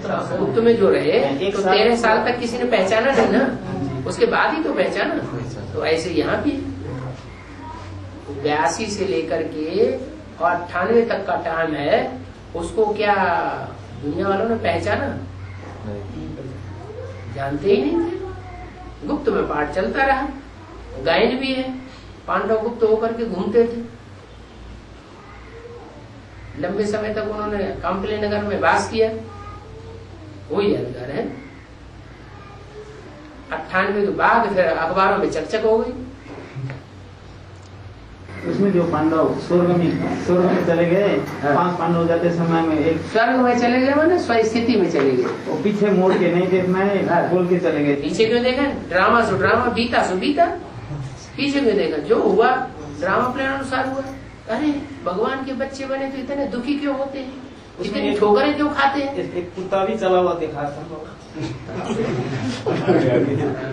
गुप्त में जो रहे तो 13 साल तक किसी ने पहचाना नहीं ना, उसके बाद ही तो पहचाना। तो ऐसे यहाँ भी 82 से लेकर के और 98 तक का टाइम है, उसको क्या दुनिया वालों ने पहचाना? जानते ही नहीं थे। गुप्त में पाठ चलता रहा, गायन भी है, पांडव गुप्त होकर के घूमते थे। लंबे समय तक उन्होंने काम्पली नगर में वास किया, वो यादगार है। 98 के बाद फिर अखबारों में चर्चा हो गई। उसमें जो पांडव स्वर्ग में चले गए, 5 पांडव जाते समय में एक स्वर्ग में चले गए, मैंने स्वस्थिति में चले गए। वो पीछे मोड़ के नहीं देखना है, बोल के चले गए। पीछे क्यों देखा? ड्रामा सो ड्रामा, बीता सो बीता। पीछे क्यों देखा? जो हुआ ड्रामा प्लान अनुसार हुआ। अरे भगवान के बच्चे बने तो इतने दुखी क्यों होते हैं, इतनी ठोकरें क्यों खाते हैं? एक कुत्ता भी चला हुआ देखा था,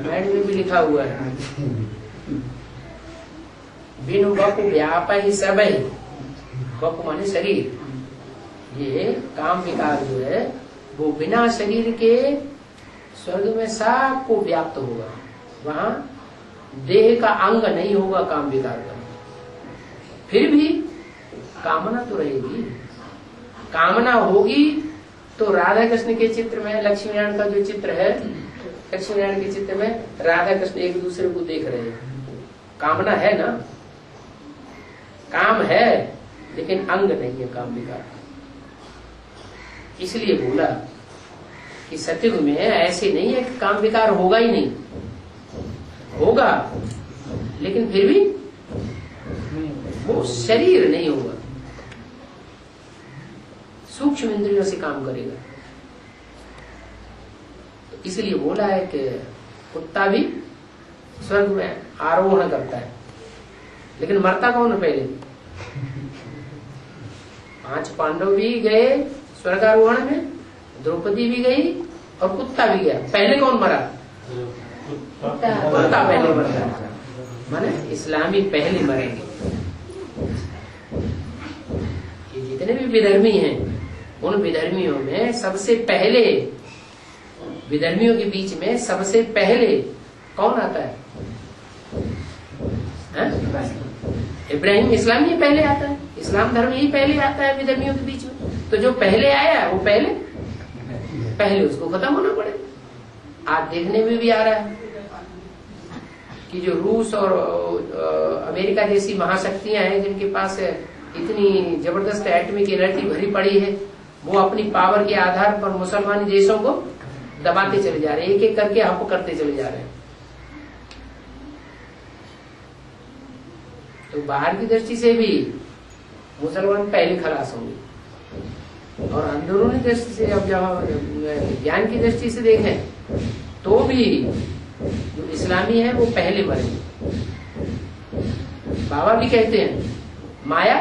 मैड में भी लिखा हुआ है, बिनु बपु व्याप ही सब ही। बपु माने शरीर। ये काम विकार जो है वो बिना शरीर के स्वर्ग में सबको व्याप्त होगा। वहां देह का अंग नहीं होगा काम विकार का। फिर भी कामना तो रहेगी। कामना होगी तो राधा कृष्ण के चित्र में, लक्ष्मी नारायण का जो चित्र है, लक्ष्मी नारायण के चित्र में राधा कृष्ण एक दूसरे को देख रहे हैं। कामना है ना, काम है लेकिन अंग नहीं है काम विकार। इसलिए बोला कि सतयुग में ऐसे नहीं है कि काम विकार होगा ही नहीं, होगा लेकिन फिर भी वो शरीर नहीं होगा, सूक्ष्म इंद्रियों से काम करेगा। तो इसलिए बोला है कि कुत्ता भी स्वर्ग में आरोहण करता है, लेकिन मरता कौन है पहले? 5 पांडव भी गए स्वर्गारोहण में, द्रौपदी भी गई और कुत्ता भी गया। पहले कौन मरा? कुत्ता पहले मरता। माने इस्लामी पहले मरेंगे। ये जितने भी विधर्मी हैं, उन विधर्मियों में सबसे पहले, विधर्मियों के बीच में सबसे पहले कौन आता है? इब्राहिम इस्लाम ही पहले आता है, इस्लाम धर्म ही पहले आता है विधर्मियों के बीच में। तो जो पहले आया वो पहले उसको खत्म होना पड़ेगा। आज देखने में भी आ रहा है कि जो रूस और अमेरिका जैसी महाशक्तियां हैं, जिनके पास इतनी जबरदस्त एटॉमिक एनर्जी भरी पड़ी है, वो अपनी पावर के आधार पर मुसलमानी देशों को दबाते चले जा रहे हैं, एक एक करके हप करते चले जा रहे हैं। तो बाहर की दृष्टि से भी मुसलमान पहले खलास होंगे, और अंदरूनी दृष्टि से, अब जब ज्ञान की दृष्टि से देखें तो भी जो इस्लामी है वो पहले मरेंगे। बाबा भी कहते हैं माया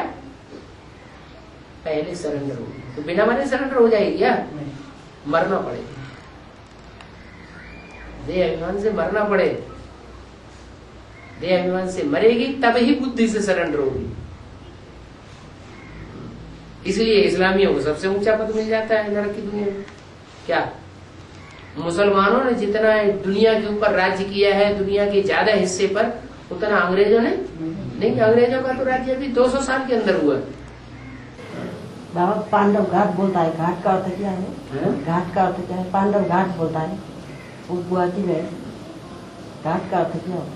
पहले सरेंडर होगी। तो बिना मरे सरेंडर हो जाएगी क्या? मरना पड़ेगा, देह अभिमान से मरना पड़ेगा। देह अभिमान से मरेगी तब ही बुद्धि से सरेंडर होगी। इसलिए इस्लामियों को सबसे ऊंचा पद मिल जाता है नरक की दुनिया में। क्या मुसलमानों ने जितना दुनिया के ऊपर राज्य किया है, दुनिया के ज्यादा हिस्से पर, उतना अंग्रेजों ने नहीं। अंग्रेजों का तो राज्य अभी 200 साल के अंदर हुआ। बाबा पांडव घाट बोलता है, घाट का अर्थ क्या है? घाट का अर्थ क्या है? पांडव घाट बोलता है वो गुवाहाटी में, घाट का अर्थ क्या है?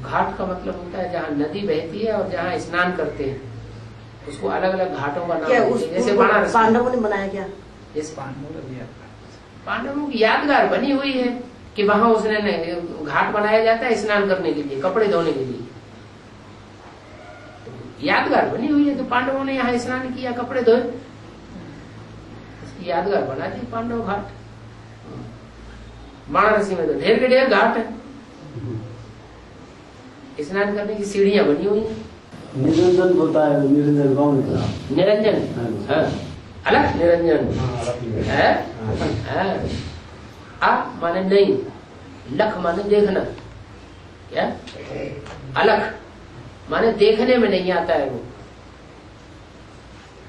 घाट का मतलब होता है जहाँ नदी बहती है और जहाँ स्नान करते हैं, उसको अलग अलग घाटों का नाम क्या होता है। जैसे बनारस पांडवों ने बनाया क्या? इस पांडवों की यादगार बनी हुई है कि वहां उसने घाट बनाया जाता है स्नान करने के लिए, कपड़े धोने के लिए। तो यादगार बनी हुई है, तो पांडवों ने यहाँ स्नान किया, कपड़े धोए, इसकी यादगार बना दी पांडव घाट। वाराणसी में तो ढेर के ढेर घाट है, स्नान करने की सीढ़ियां बनी हुई है। निरंजन बोलता है, निरंजन कौन है? निरंजन अलग निरंजन है। आ माने नहीं, लख माने देखना। क्या? अलख माने देखने में नहीं आता है वो।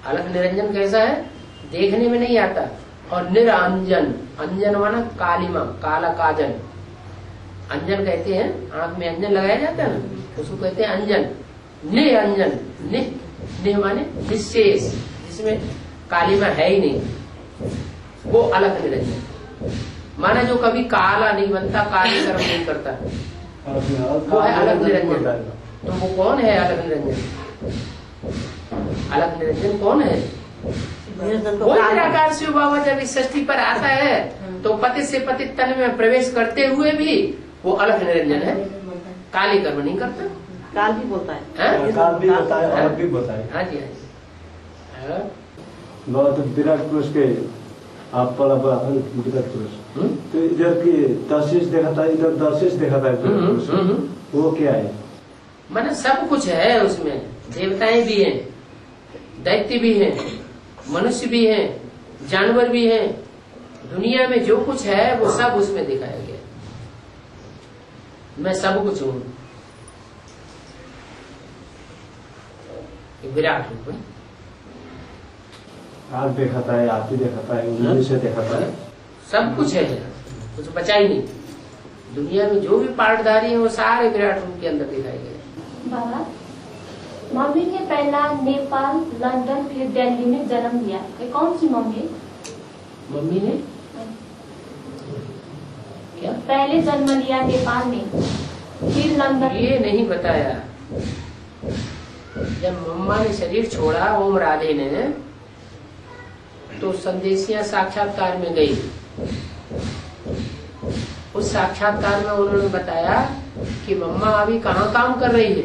अलख निरंजन कैसा है? देखने में नहीं आता और निरंजन, अंजन माना कालिमा, काला काजल। अंजन कहते हैं, आंख में अंजन लगाया जाता है ना, उसको कहते हैं अंजन। निरंजन, निह माने निशेष, जिसमें कालिमा है ही नहीं, वो अलग निरंजन। माना जो कभी काला नहीं बनता, काली कर्म नहीं करता, वो है अलग निरंजन। तो वो कौन है अलग निरंजन? अलग निरंजन कौन है? वो निराकार शिव बाबा जब इस षष्ठी पर आता है तो पति से पति तन में प्रवेश करते हुए भी वो अलग निरंजन है, काली कर्म नहीं करता। काल भी बोलता है, काल भी होता है, अलग भी होता है। हाँ जी, हाँ जी। बहुत विराट पुरुष के आप पड़ा विराट पुरुष, तो इधर की दर्शिश दिखाता है, इधर दर्शिश दिखाता है, वो क्या है? माने सब कुछ है उसमें, देवताएं भी हैं, दैत्य भी हैं, मनुष्य भी हैं, जानवर भी हैं, दुनिया में जो कुछ है वो सब उसमें दिखाया गया। मैं सब कुछ हूँ, विराट रूप है। आग दिखाता है, आप ही दिखाता है, मनुष्य दिखाता है, सब कुछ है, कुछ बचा ही नहीं। दुनिया में जो भी पार्टधारी है वो सारे विराट रूप के अंदर दिखाए गए। बाबा, मम्मी ने पहला नेपाल, लंदन, फिर दिल्ली में जन्म लिया, ये कौन सी मम्मी? मम्मी ने क्या पहले जन्म लिया नेपाल में, फिर लंदन। ये नहीं बताया। जब मम्मा ने शरीर छोड़ा ओम राधे ने, तो संदेशिया साक्षात्कार में गई। उस साक्षात्कार में उन्होंने बताया कि मम्मा अभी कहाँ काम कर रही है,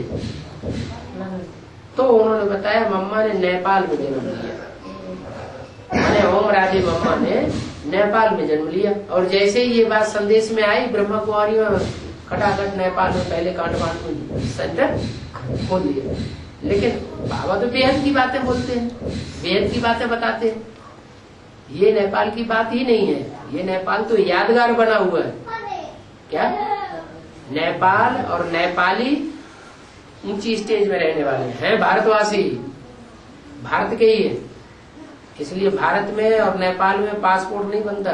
तो उन्होंने बताया मम्मा ने नेपाल में जन्म लिया। मैंने ओम राधे मम्मा ने नेपाल में जन्म लिया। और जैसे ही ये बात संदेश में आई, ब्रह्मा कुमारी में खटाखट नेपाल में पहले काठमांडू सेंटर खोल दिया। लेकिन बाबा तो बेहद की बातें बोलते हैं, बेहद की बातें बताते हैं। ये नेपाल की बात ही नहीं है, ये नेपाल तो यादगार बना हुआ है। क्या नेपाल और नेपाली ऊंची स्टेज में रहने वाले हैं, भारतवासी, भारत के ही है। इसलिए भारत में और नेपाल में पासपोर्ट नहीं बनता।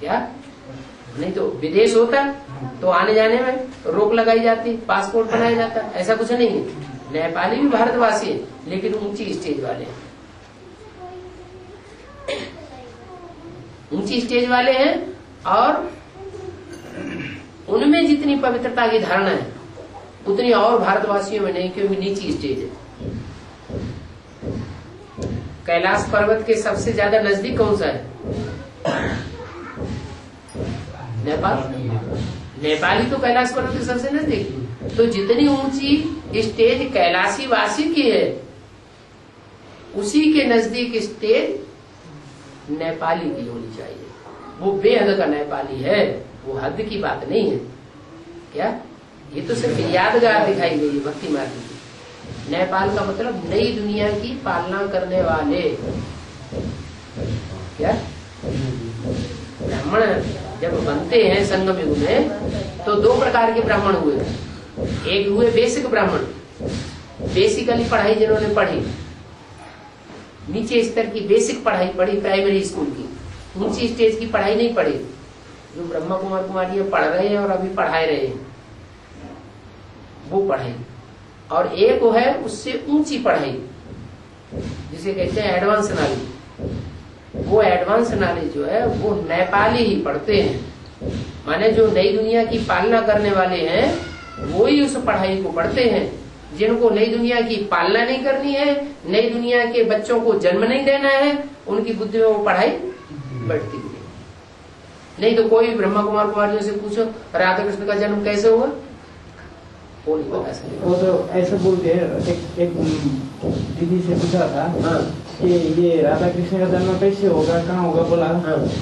क्या नहीं तो विदेश होता तो आने जाने में रोक लगाई जाती, पासपोर्ट बनाया जाता। ऐसा कुछ नहीं है। नेपाली भी भारतवासी है, लेकिन ऊंची स्टेज वाले हैं, ऊंची स्टेज वाले हैं। और उनमें जितनी पवित्रता की धारणा है उतनी और भारतवासियों में नहीं, क्योंकि नीची स्टेज है। कैलाश पर्वत के सबसे ज्यादा नजदीक कौन सा है? नेपाल। नेपाली तो कैलाश पर्वत के सबसे नजदीक। तो जितनी ऊंची स्टेज कैलाशी वासी की है, उसी के नजदीक स्टेज नेपाली की होनी चाहिए। वो बेहद का नेपाली है, वो हद की बात नहीं है। क्या ये तो सिर्फ यादगार दिखाई गई है भक्ति मार्ग की। नेपाल का मतलब नई दुनिया की पालना करने वाले। क्या ब्राह्मण जब बनते हैं संगम युग में, तो दो प्रकार के ब्राह्मण हुए। एक हुए बेसिक ब्राह्मण, बेसिकली पढ़ाई जिन्होंने पढ़ी, नीचे स्तर की बेसिक पढ़ाई पढ़ी, प्राइमरी स्कूल की, ऊंची स्टेज की पढ़ाई नहीं पढ़ी, जो ब्रह्मा कुमार कुमारियां पढ़ रहे हैं और अभी पढ़ाए रहे हैं, वो पढ़ाई। और एक वो है उससे ऊंची पढ़ाई, जिसे कहते हैं एडवांस नॉलेज। वो एडवांस नॉलेज जो है वो नेपाली ही पढ़ते हैं। माने जो नई दुनिया की पालना करने वाले हैं वो ही उस पढ़ाई को पढ़ते हैं। जिनको नई दुनिया की पालना नहीं करनी है, नई दुनिया के बच्चों को जन्म नहीं देना है, उनकी बुद्धि में वो पढ़ाई बढ़ती हुई। नहीं तो कोई ब्रह्मा कुमार कुमारियों से पूछो राधा कृष्ण का जन्म कैसे हुआ, वो नहीं बता सकते। वो तो ऐसा बोलते हैं। एक दीदी से पूछा था कि ये राधा कृष्ण का जन्म कैसे होगा, कहाँ होगा, बोला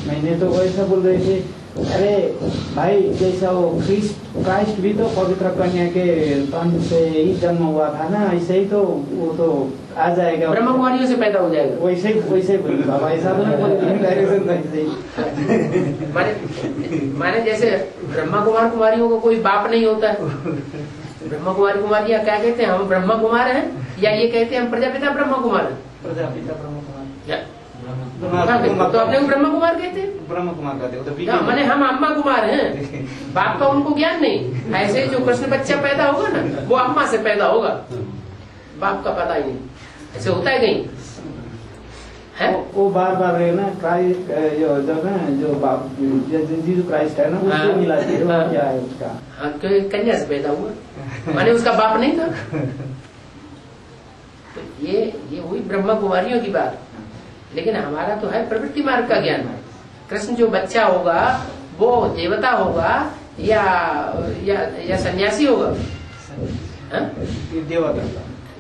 मैंने तो वैसा बोल रहे थे, अरे भाई जैसा वो क्राइस्ट भी तो पवित्र कन्या के तन से ही जन्म हुआ था ना, ऐसे ही तो वो तो आ जाएगा, ब्रह्मा कुमारियों से पैदा हो जाएगा। वैसे ही बोले बाबा, ऐसा तो नहीं। माने जैसे ब्रह्मा कुमार कुमारियों को कोई बाप नहीं होता है। ब्रह्मा कुमारी कुमारियां क्या कहते हैं, हम ब्रह्मा कुमार हैं, या ये कहते हैं हम प्रजापिता ब्रह्मा कुमार हैं? प्रजापिता ब्रह्म कुमार। तो अपने को ब्रह्म कुमार कहते हैं। ब्रह्म कुमार कहते हो तो मैंने हम अम्मा कुमार हैं। बाप का उनको ज्ञान नहीं। ऐसे जो कृष्ण बच्चा पैदा होगा ना, वो अम्मा से पैदा होगा, बाप का पता ही नहीं। ऐसे होता है कहीं है? वो बार बार ना क्राइस्ट जब ना जो बाप जीसस क्राइस्ट है ना, उससे मिला है। क्या है उसका? हाँ, कन्या से पैदा हुआ, माने उसका बाप नहीं था। तो ये हुई ब्रह्मा कुमारियों की बात। लेकिन हमारा तो है प्रवृत्ति मार्ग का ज्ञान। कृष्ण जो बच्चा होगा वो देवता होगा या सन्यासी होगा?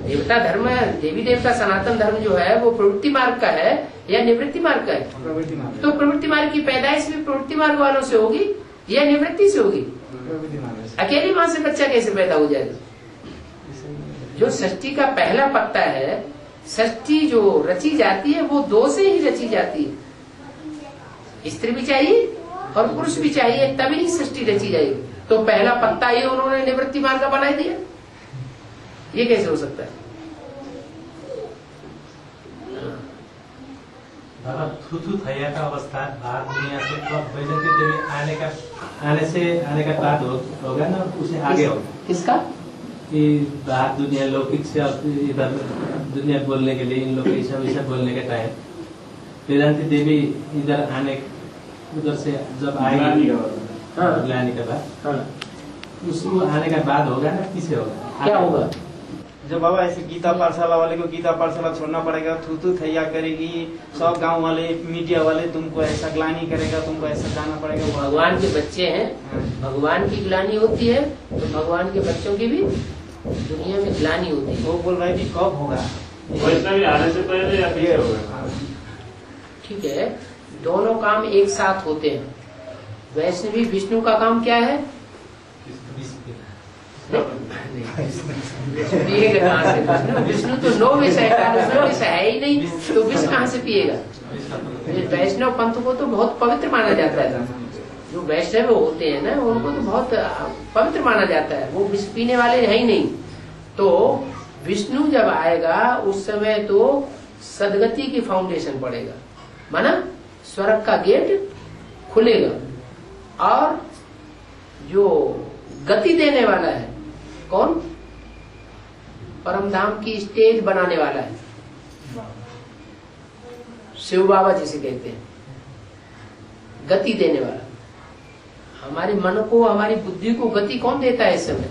देवता धर्म, देवी देवता सनातन धर्म जो है वो प्रवृत्ति मार्ग का है या निवृत्ति मार्ग का है? प्रवृत्ति मार्ग। तो प्रवृत्ति मार्ग की पैदाइश भी प्रवृत्ति मार्ग वालों से होगी या निवृत्ति से होगी? प्रवृत्ति मार्ग। अकेली माँ से बच्चा कैसे पैदा हो जाएगा? जो सृष्टि का पहला पत्ता है, सृष्टि जो रची जाती है वो दो से ही रची जाती है। स्त्री भी चाहिए और पुरुष भी चाहिए, तभी सृष्टि रची जाएगी। तो पहला पत्ता ही उन्होंने निवृत्ति मार्ग का बना दिया, ये कैसे हो सकता है? थुथु थैया का अवस्था बाहर दुनिया से वैजंती देवी आने का बाद होगा ना, उसे आगे होगा। किसका? कि बाहर दुनिया लौकिक से इधर दुनिया बोलने के लिए इन लोग ऐसा बोलने का टाइम वेदांती देवी इधर आने उधर से जब आएगी लाने के बाद, उसको आने का बाद होगा ना, किसे होगा? क्या होगा? जो बाबा ऐसे गीता पाठशाला वाले को गीता पाठशाला छोड़ना पड़ेगा, थू थैया करेगी, सब गांव वाले मीडिया वाले तुमको ऐसा ग्लानी करेगा, तुमको ऐसा जाना पड़ेगा। भगवान के बच्चे हैं, भगवान की ग्लानी होती है तो भगवान के बच्चों की भी दुनिया में ग्लानी होती है। वो बोल रहा है कि कब होगा? वैष्णवी आने से पहले या पीछे होगा? ठीक है, दोनों काम एक साथ होते हैं। वैष्णवी विष्णु का काम क्या है? पिएगा कहाँ से? विष्णु तो नो विषय है ही नहीं, तो विष कहाँ से पिएगा? वैष्णव पंथ को तो बहुत पवित्र माना जाता है। जो वैष्णव होते हैं ना, उनको तो बहुत पवित्र माना जाता है, वो विष पीने वाले है ही नहीं। तो विष्णु जब आएगा उस समय तो सदगति की फाउंडेशन पड़ेगा, माना स्वर्ग का गेट खुलेगा और जो गति देने वाला है कौन? परमधाम की स्टेज बनाने वाला है शिव बाबा जिसे कहते हैं, गति देने वाला। हमारे मन को, हमारी बुद्धि को गति कौन देता है इस समय?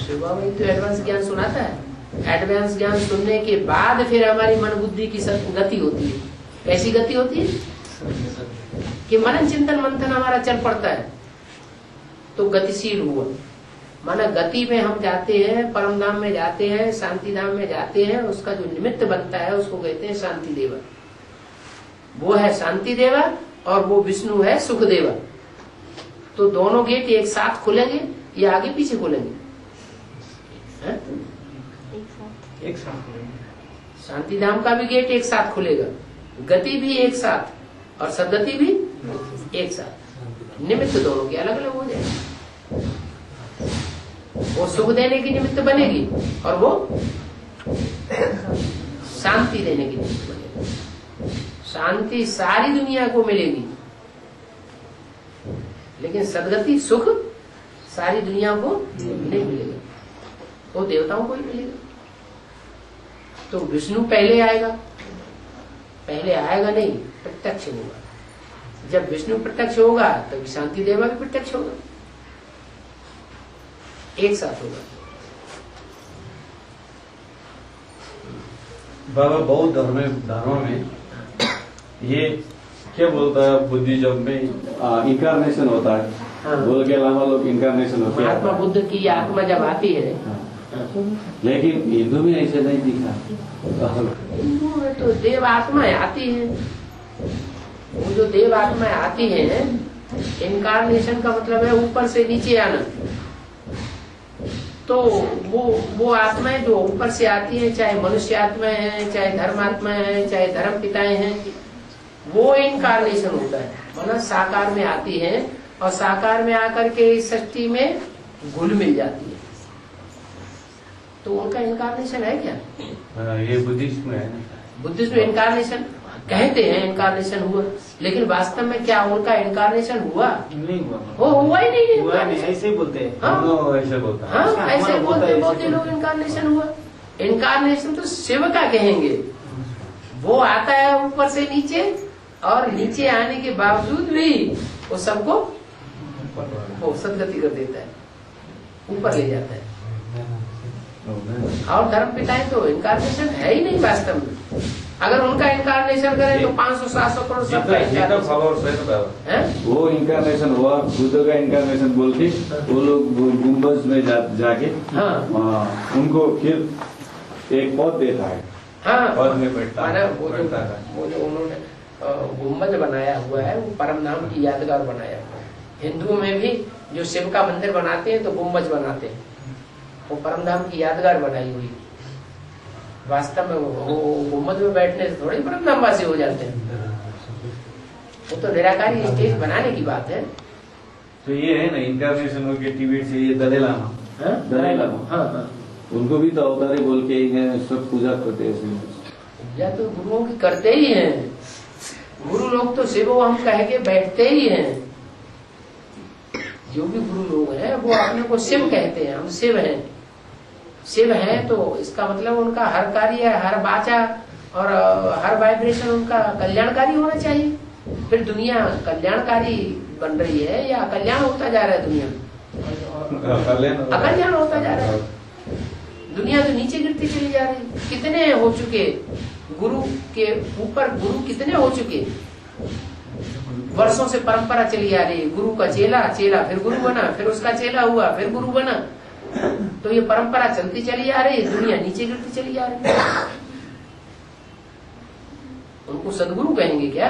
शिव बाबा ही तो एडवांस ज्ञान सुनाता है। एडवांस ज्ञान सुनने के बाद फिर हमारी मन बुद्धि की गति होती है। कैसी गति होती है? कि मनन चिंतन मंथन हमारा चल पड़ता है तो गतिशील हुआ। माना गति में हम जाते हैं, परम धाम में जाते हैं, शांति धाम में जाते हैं, उसका जो निमित्त बनता है उसको कहते हैं शांति देवा। वो है शांति देवा और वो विष्णु है सुख देवा। तो दोनों गेट एक साथ खुलेंगे या आगे पीछे खुलेंगे? एक साथ। शांति धाम का भी गेट एक साथ खुलेगा, गति भी एक साथ और सदगति भी एक साथ। निमित्त दोनों के अलग अलग हो जाएंगे। वो सुख देने की निमित्त बनेगी और वो शांति देने की निमित्त बनेगी। शांति सारी दुनिया को मिलेगी, लेकिन सदगति सुख सारी दुनिया को नहीं मिलेगा, वो देवताओं को ही मिलेगा। तो विष्णु पहले आएगा, पहले आएगा नहीं, प्रत्यक्ष होगा। जब विष्णु प्रत्यक्ष होगा तभी शांति देवा भी प्रत्यक्ष होगा, एक साथ होगा। बाबा बौद्ध धर्म में ये क्या बोलता है, बुद्धिज्म में इंकारनेशन होता है। हाँ। बोल के अलावा लोग इंकारनेशन होते हैं। महात्मा बुद्ध की आत्मा जब आती है, लेकिन हिंदू में ऐसे नहीं दिखा। हिंदू में तो देव आत्माएं आती है। वो जो देव आत्माएं आती है, इनकारनेशन का मतलब है ऊपर से नीचे आना। तो वो आत्माएं जो ऊपर से आती है, चाहे मनुष्य आत्माएं हैं, चाहे धर्मात्माएं हैं, चाहे धर्म पिताएं हैं, वो इनकारनेशन होता है। मतलब साकार में आती है और साकार में आकर के इस सृष्टि में घुल मिल जाती है। तो उनका इनकारनेशन है क्या? ये बुद्धिस्ट में है। बुद्धिज्म में इनकारनेशन कहते हैं, इनकारनेशन हुआ, लेकिन वास्तव में क्या उनका इनकारनेशन हुआ? नहीं हुआ, वो हुआ ही नहीं हुआ है। नहीं, ऐसे ही बोलते हैं। हाँ ऐसे बोलता है। हाँ, ऐसे हाँ, बोलते ऐसे बोलते लोग इनकारनेशन हुआ। इनकारनेशन तो शिव का कहेंगे, वो आता है ऊपर से नीचे, और नीचे आने के बावजूद भी वो सबको वो सदगति कर देता है, ऊपर ले जाता है। और धर्म पिताएं तो इनकारनेशन है ही नहीं वास्तव में। अगर उनका इनकारनेशन करें तो 500-700 करोड़ सबका इनकारनेशन है। वो इनकारनेशन हुआ, बुद्ध का इनकारनेशन बोल के वो लोग गुम्बज में जाके उनको फिर एक पद देता है। हाँ, पद में बैठता है। वो जो उन्होंने गुम्बज बनाया हुआ है वो परम धाम की यादगार बनाया हुआ है। हिंदुओं में भी जो शिव का मंदिर बनाते हैं तो गुम्बज बनाते हैं, वो परम धाम की यादगार बनाई हुई। वास्तव में वो गुम्बज में बैठने से थोड़ी परम धाम वासी हो जाते हैं, वो तो निराकारी स्टेज बनाने की बात है। तो ये है ना इनकारनेशन हो के टिबेट से ये दलाई लामा, दलाई लामा, हाँ, उनको भी तो अवतारी बोल के सब पूजा करते हैं। पूजा तो गुरुओं की करते ही हैं, गुरु लोग तो शिव हम कह के बैठते ही हैं। जो भी गुरु लोग हैं वो अपने को शिव कहते हैं, हम शिव हैं। शिव है तो इसका मतलब उनका हर कार्य, हर वाचा और हर वाइब्रेशन उनका कल्याणकारी होना चाहिए। फिर दुनिया कल्याणकारी बन रही है या कल्याण होता जा रहा है? दुनिया अकल्याण होता जा रहा है। दुनिया तो नीचे गिरती चली जा रही। कितने हो चुके गुरु के ऊपर, गुरु कितने हो चुके, वर्षों से परंपरा चली आ रही है। गुरु का चेला, चेला फिर गुरु बना, फिर उसका चेला हुआ, फिर गुरु बना। तो ये परंपरा चलती चली आ रही है, दुनिया नीचे गिरती चली आ रही है। उनको सदगुरु कहेंगे क्या?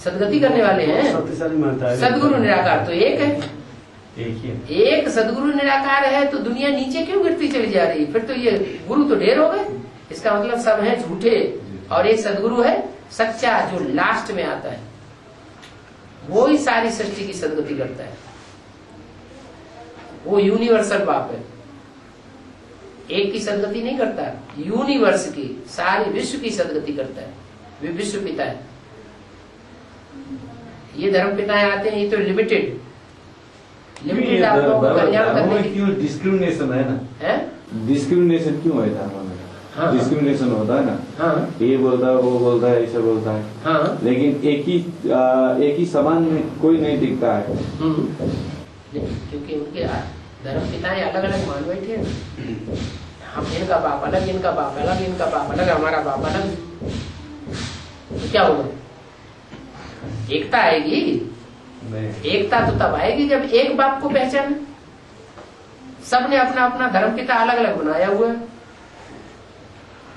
सदगति करने वाले हैं। शक्तिशाली मानता है। सदगुरु निराकार तो एक है, एक ही। एक सदगुरु निराकार है तो दुनिया नीचे क्यों गिरती चली जा रही? फिर तो ये गुरु तो ढेर हो गए। इसका मतलब सब है झूठे, और एक सदगुरु है सच्चा जो लास्ट में आता है, वो ही सारी सृष्टि की सदगति करता है। वो यूनिवर्सल बाप है, एक की सदगति नहीं करता, यूनिवर्स की, सारे विश्व की सदगति करता है। वे विश्व पिता है। ये धर्म पिताएं आते हैं, ये तो लिमिटेड आपको कल्याण करने की। क्यों डिस्क्रिमिनेशन है ना? है डिस्क्रिमिनेशन क्यों है धर्म में? हाँ, डिस्क्रिमिनेशन होता है ना। हाँ, ये बोलता है, वो बोलता है, ऐसा बोलता है। हाँ, लेकिन एक ही समान में कोई नहीं दिखता है। क्योंकि उनके धर्म पिताएं अलग अलग मान बैठे हैं। हम इनका बाप अलग, इनका बाप अलग, इनका बाप अलग, हमारा बाप अलग, तो क्या होगा? एकता आएगी? एकता तो तब आएगी जब एक बाप को पहचान। सबने अपना अपना धर्म पिता अलग अलग बनाया हुआ है,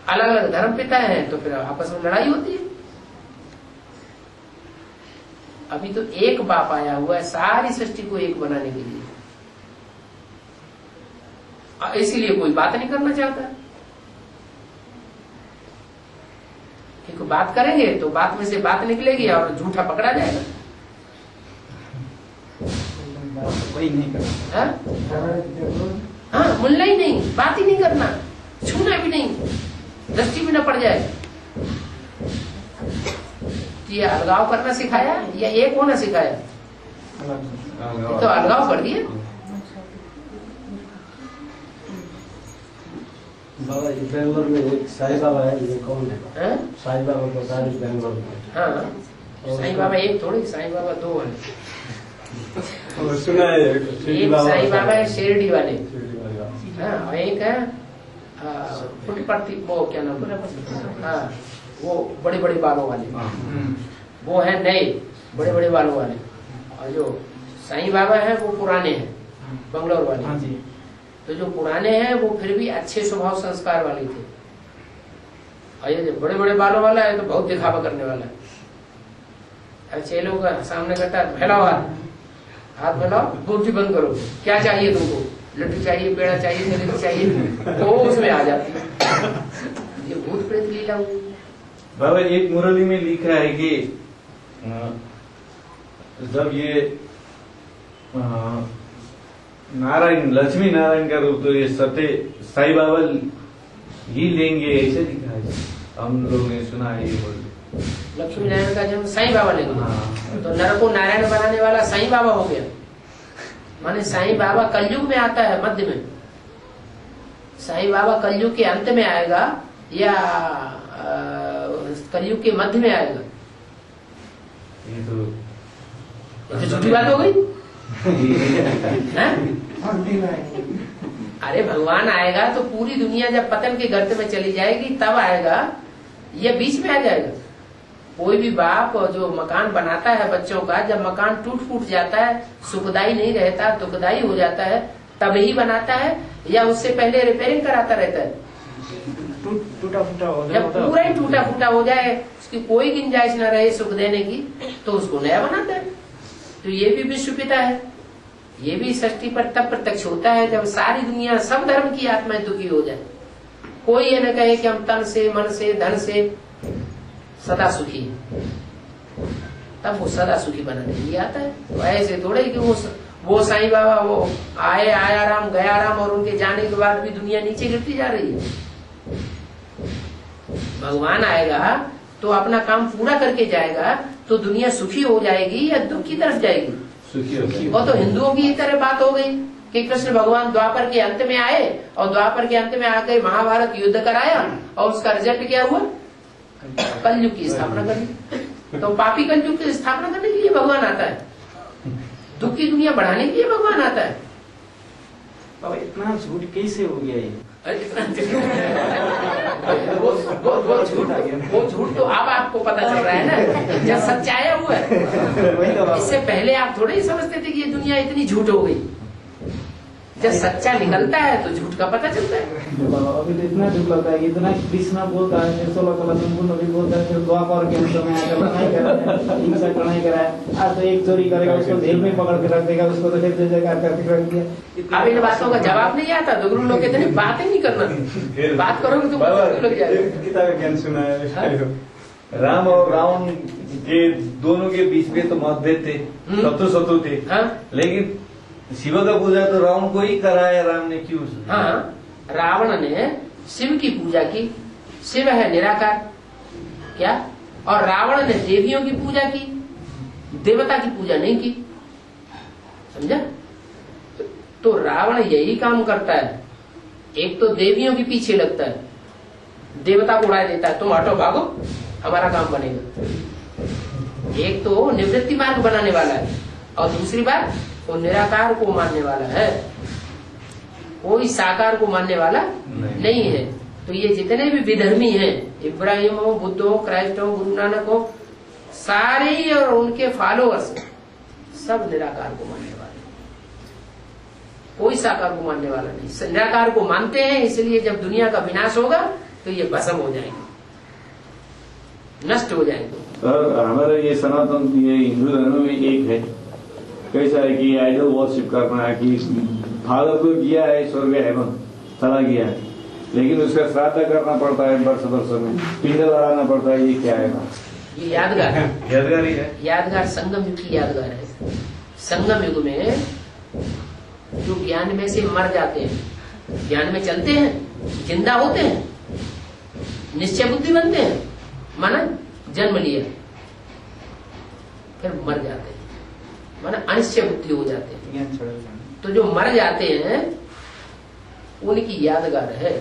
अलग अलग धर्म पिता हैं, तो फिर आपस में लड़ाई होती है। अभी तो एक बाप आया हुआ है सारी सृष्टि को एक बनाने के लिए, इसीलिए कोई बात नहीं करना चाहता। क्योंकि बात करेंगे तो बात में से बात निकलेगी और झूठा पकड़ा जाएगा। वही नहीं करना। हाँ, मुल्ला ही नहीं, बात ही नहीं करना, छूना भी नहीं, दृष्टि भी न पड़ जाए। ये अलगाव करना सिखाया या एक होना सिखाया? तो अलगाव कर दिया। बाबा बेंगलोर में एक साईं बाबा है, ये कौन है? साईं बाबा बता रहे बेंगलोर में। हाँ, साईं बाबा एक थोड़ी, साईं बाबा दो है। सुना है एक साईं बाबा है शिरडी वाले, हाँ, और एक है फुटपट्टी, वो क्या नाम, हाँ, वो बड़े बड़े बालों वाले, वो है नए बड़े बड़े बालों वाले। और जो साईं बाबा है वो पुराने हैं, बंगलौर वाले। तो जो पुराने हैं वो फिर भी अच्छे स्वभाव संस्कार वाले थे, और ये जो बड़े बड़े बालों वाला है तो बहुत दिखावा करने वाला है। चेलों का सामने करता है, फैलाओ हाथ फैलाओ, गुर्जी बंद करो, क्या चाहिए तुमको? लड्डू चाहिए, पेड़ा चाहिए, जलेबी चाहिए, तो वो उसमें आ जाती है। ये भूत प्रेत लीला हुई। बाबा एक मुरली में लिखा है कि जब ये नारायण, लक्ष्मी नारायण का रूप तो ये सत्य साईं बाबा ही लेंगे, ऐसे लिखा है। हम लोग ने सुना है ये बोल। लक्ष्मी नारायण का जन्म साईं बाबा ने किया, तो नर को नारायण बनाने वाला साईं बाबा हो गया। माने साईं बाबा कलयुग में आता है, मध्य में। साईं बाबा कलयुग के अंत में आएगा या कलयुग के मध्य में आएगा? ये तो झूठी बात हो गई। अरे भगवान आएगा तो पूरी दुनिया जब पतन के गर्त में चली जाएगी तब आएगा, ये बीच में आ जाएगा। कोई भी बाप जो मकान बनाता है बच्चों का, जब मकान टूट फूट जाता है, सुखदायी नहीं रहता, दुखदायी हो जाता है, तब ही बनाता है या उससे पहले रिपेयरिंग कराता रहता है? टूटा फूटा हो जब पूरा ही टूटा फूटा हो जाए, उसकी कोई गुंजाइश न रहे सुख देने की, तो उसको नया बनाता है। तो ये भी विश्व पिता है, ये भी षष्ठी पर तब प्रत्यक्ष होता है जब सारी दुनिया, सब धर्म की आत्माएं दुखी हो जाए। कोई ये न कहे कि हम तन से, मन से, धन से सदा सुखी है, तब वो सदा सुखी बनाने के लिए आता है। तो ऐसे थोड़े कि वो साईं बाबा वो आया राम गया राम, और उनके जाने के बाद भी दुनिया नीचे गिरती जा रही है। भगवान आएगा तो अपना काम पूरा करके जाएगा, तो दुनिया सुखी हो जाएगी या दुख की तरफ जाएगी? सुखी होगी। वो तो हिंदुओं की तरह बात हो गई कि कृष्ण भगवान द्वापर के अंत में आए और द्वापर के अंत में आकर महाभारत युद्ध कराया, और उसका रिजल्ट क्या हुआ? कलयुग की स्थापना करनी। तो पापी कलयुग की स्थापना करने के लिए भगवान आता है, दुख की दुनिया बढ़ाने के लिए भगवान आता है। बाबा इतना झूठ कैसे हो गया ये? वो झूठ तो अब आपको पता चल रहा है ना, जब सच्चाया हुआ है। इससे पहले आप थोड़े ही समझते थे कि ये दुनिया इतनी झूठ हो गई। जब सच्चा निकलता है तो झूठ का पता चलता है। अभी तो इतना झूठ लगता है, इतना कृष्णा बोलता है, फिर 16 कला संपूर्ण भी बोलता है, फिर द्वापर के अंत में आकर लड़ाई करा, हिंसा लड़ाई करा। आज तो एक चोरी करेगा उसको जेल में पकड़ के रख देगा, उसको तो फिर जय जयकार करके रख दिया। अब इन बातों का जवाब नहीं आता तो गुरु लोग कहते हैं बात ही नहीं करना, बात करोगे तो लग जाएगा। गीता का ज्ञान सुना है, राम और रावण के दोनों के बीच में तो मतभेद थे, शत्रु थे, लेकिन शिव का पूजा तो रावण को ही कराया, राम ने क्यों? हाँ, रावण ने शिव की पूजा की, शिव है निराकार क्या, और रावण ने देवियों की पूजा की, देवता की पूजा नहीं की। समझा? तो रावण यही काम करता है, एक तो देवियों के पीछे लगता है, देवता को उड़ा देता है, तुम हटो भागो हमारा काम बनेगा। एक तो निवृत्ति मार्ग बनाने वाला है, और दूसरी बात वो निराकार को मानने वाला है, कोई साकार को मानने वाला नहीं है। तो ये जितने भी विधर्मी हैं, इब्राहिम हो, बुद्ध हो, क्राइस्ट हो, गुरु नानक हो, सारे ही और उनके फॉलोअर्स सब निराकार को मानने वाले, कोई साकार को मानने वाला नहीं। निराकार को मानते हैं, इसलिए जब दुनिया का विनाश होगा तो ये भस्म हो जाएंगे, नष्ट हो जाएंगे। सर हमारा ये सनातन, ये हिंदू धर्म में एक है, कैसा है कि आइडल वर्शिप करना है, कि फादर को किया है स्वर्ग हेवन चला गया है, लेकिन उसका श्राद्ध करना पड़ता है वर्ष में, पिंड लड़ाना पड़ता है। ये क्या है? ये यादगार है, यादगार ही है। यादगार संगम युग की यादगार है। संगम युग में जो ज्ञान में से मर जाते हैं, ज्ञान में चलते हैं, जिंदा होते हैं, निश्चय बुद्धि बनते हैं, माना जन्म लिया फिर मर जाते हैं, माना अनिश्चय बुद्धि हो जाते हैं। तो जो मर जाते हैं उनकी यादगार है।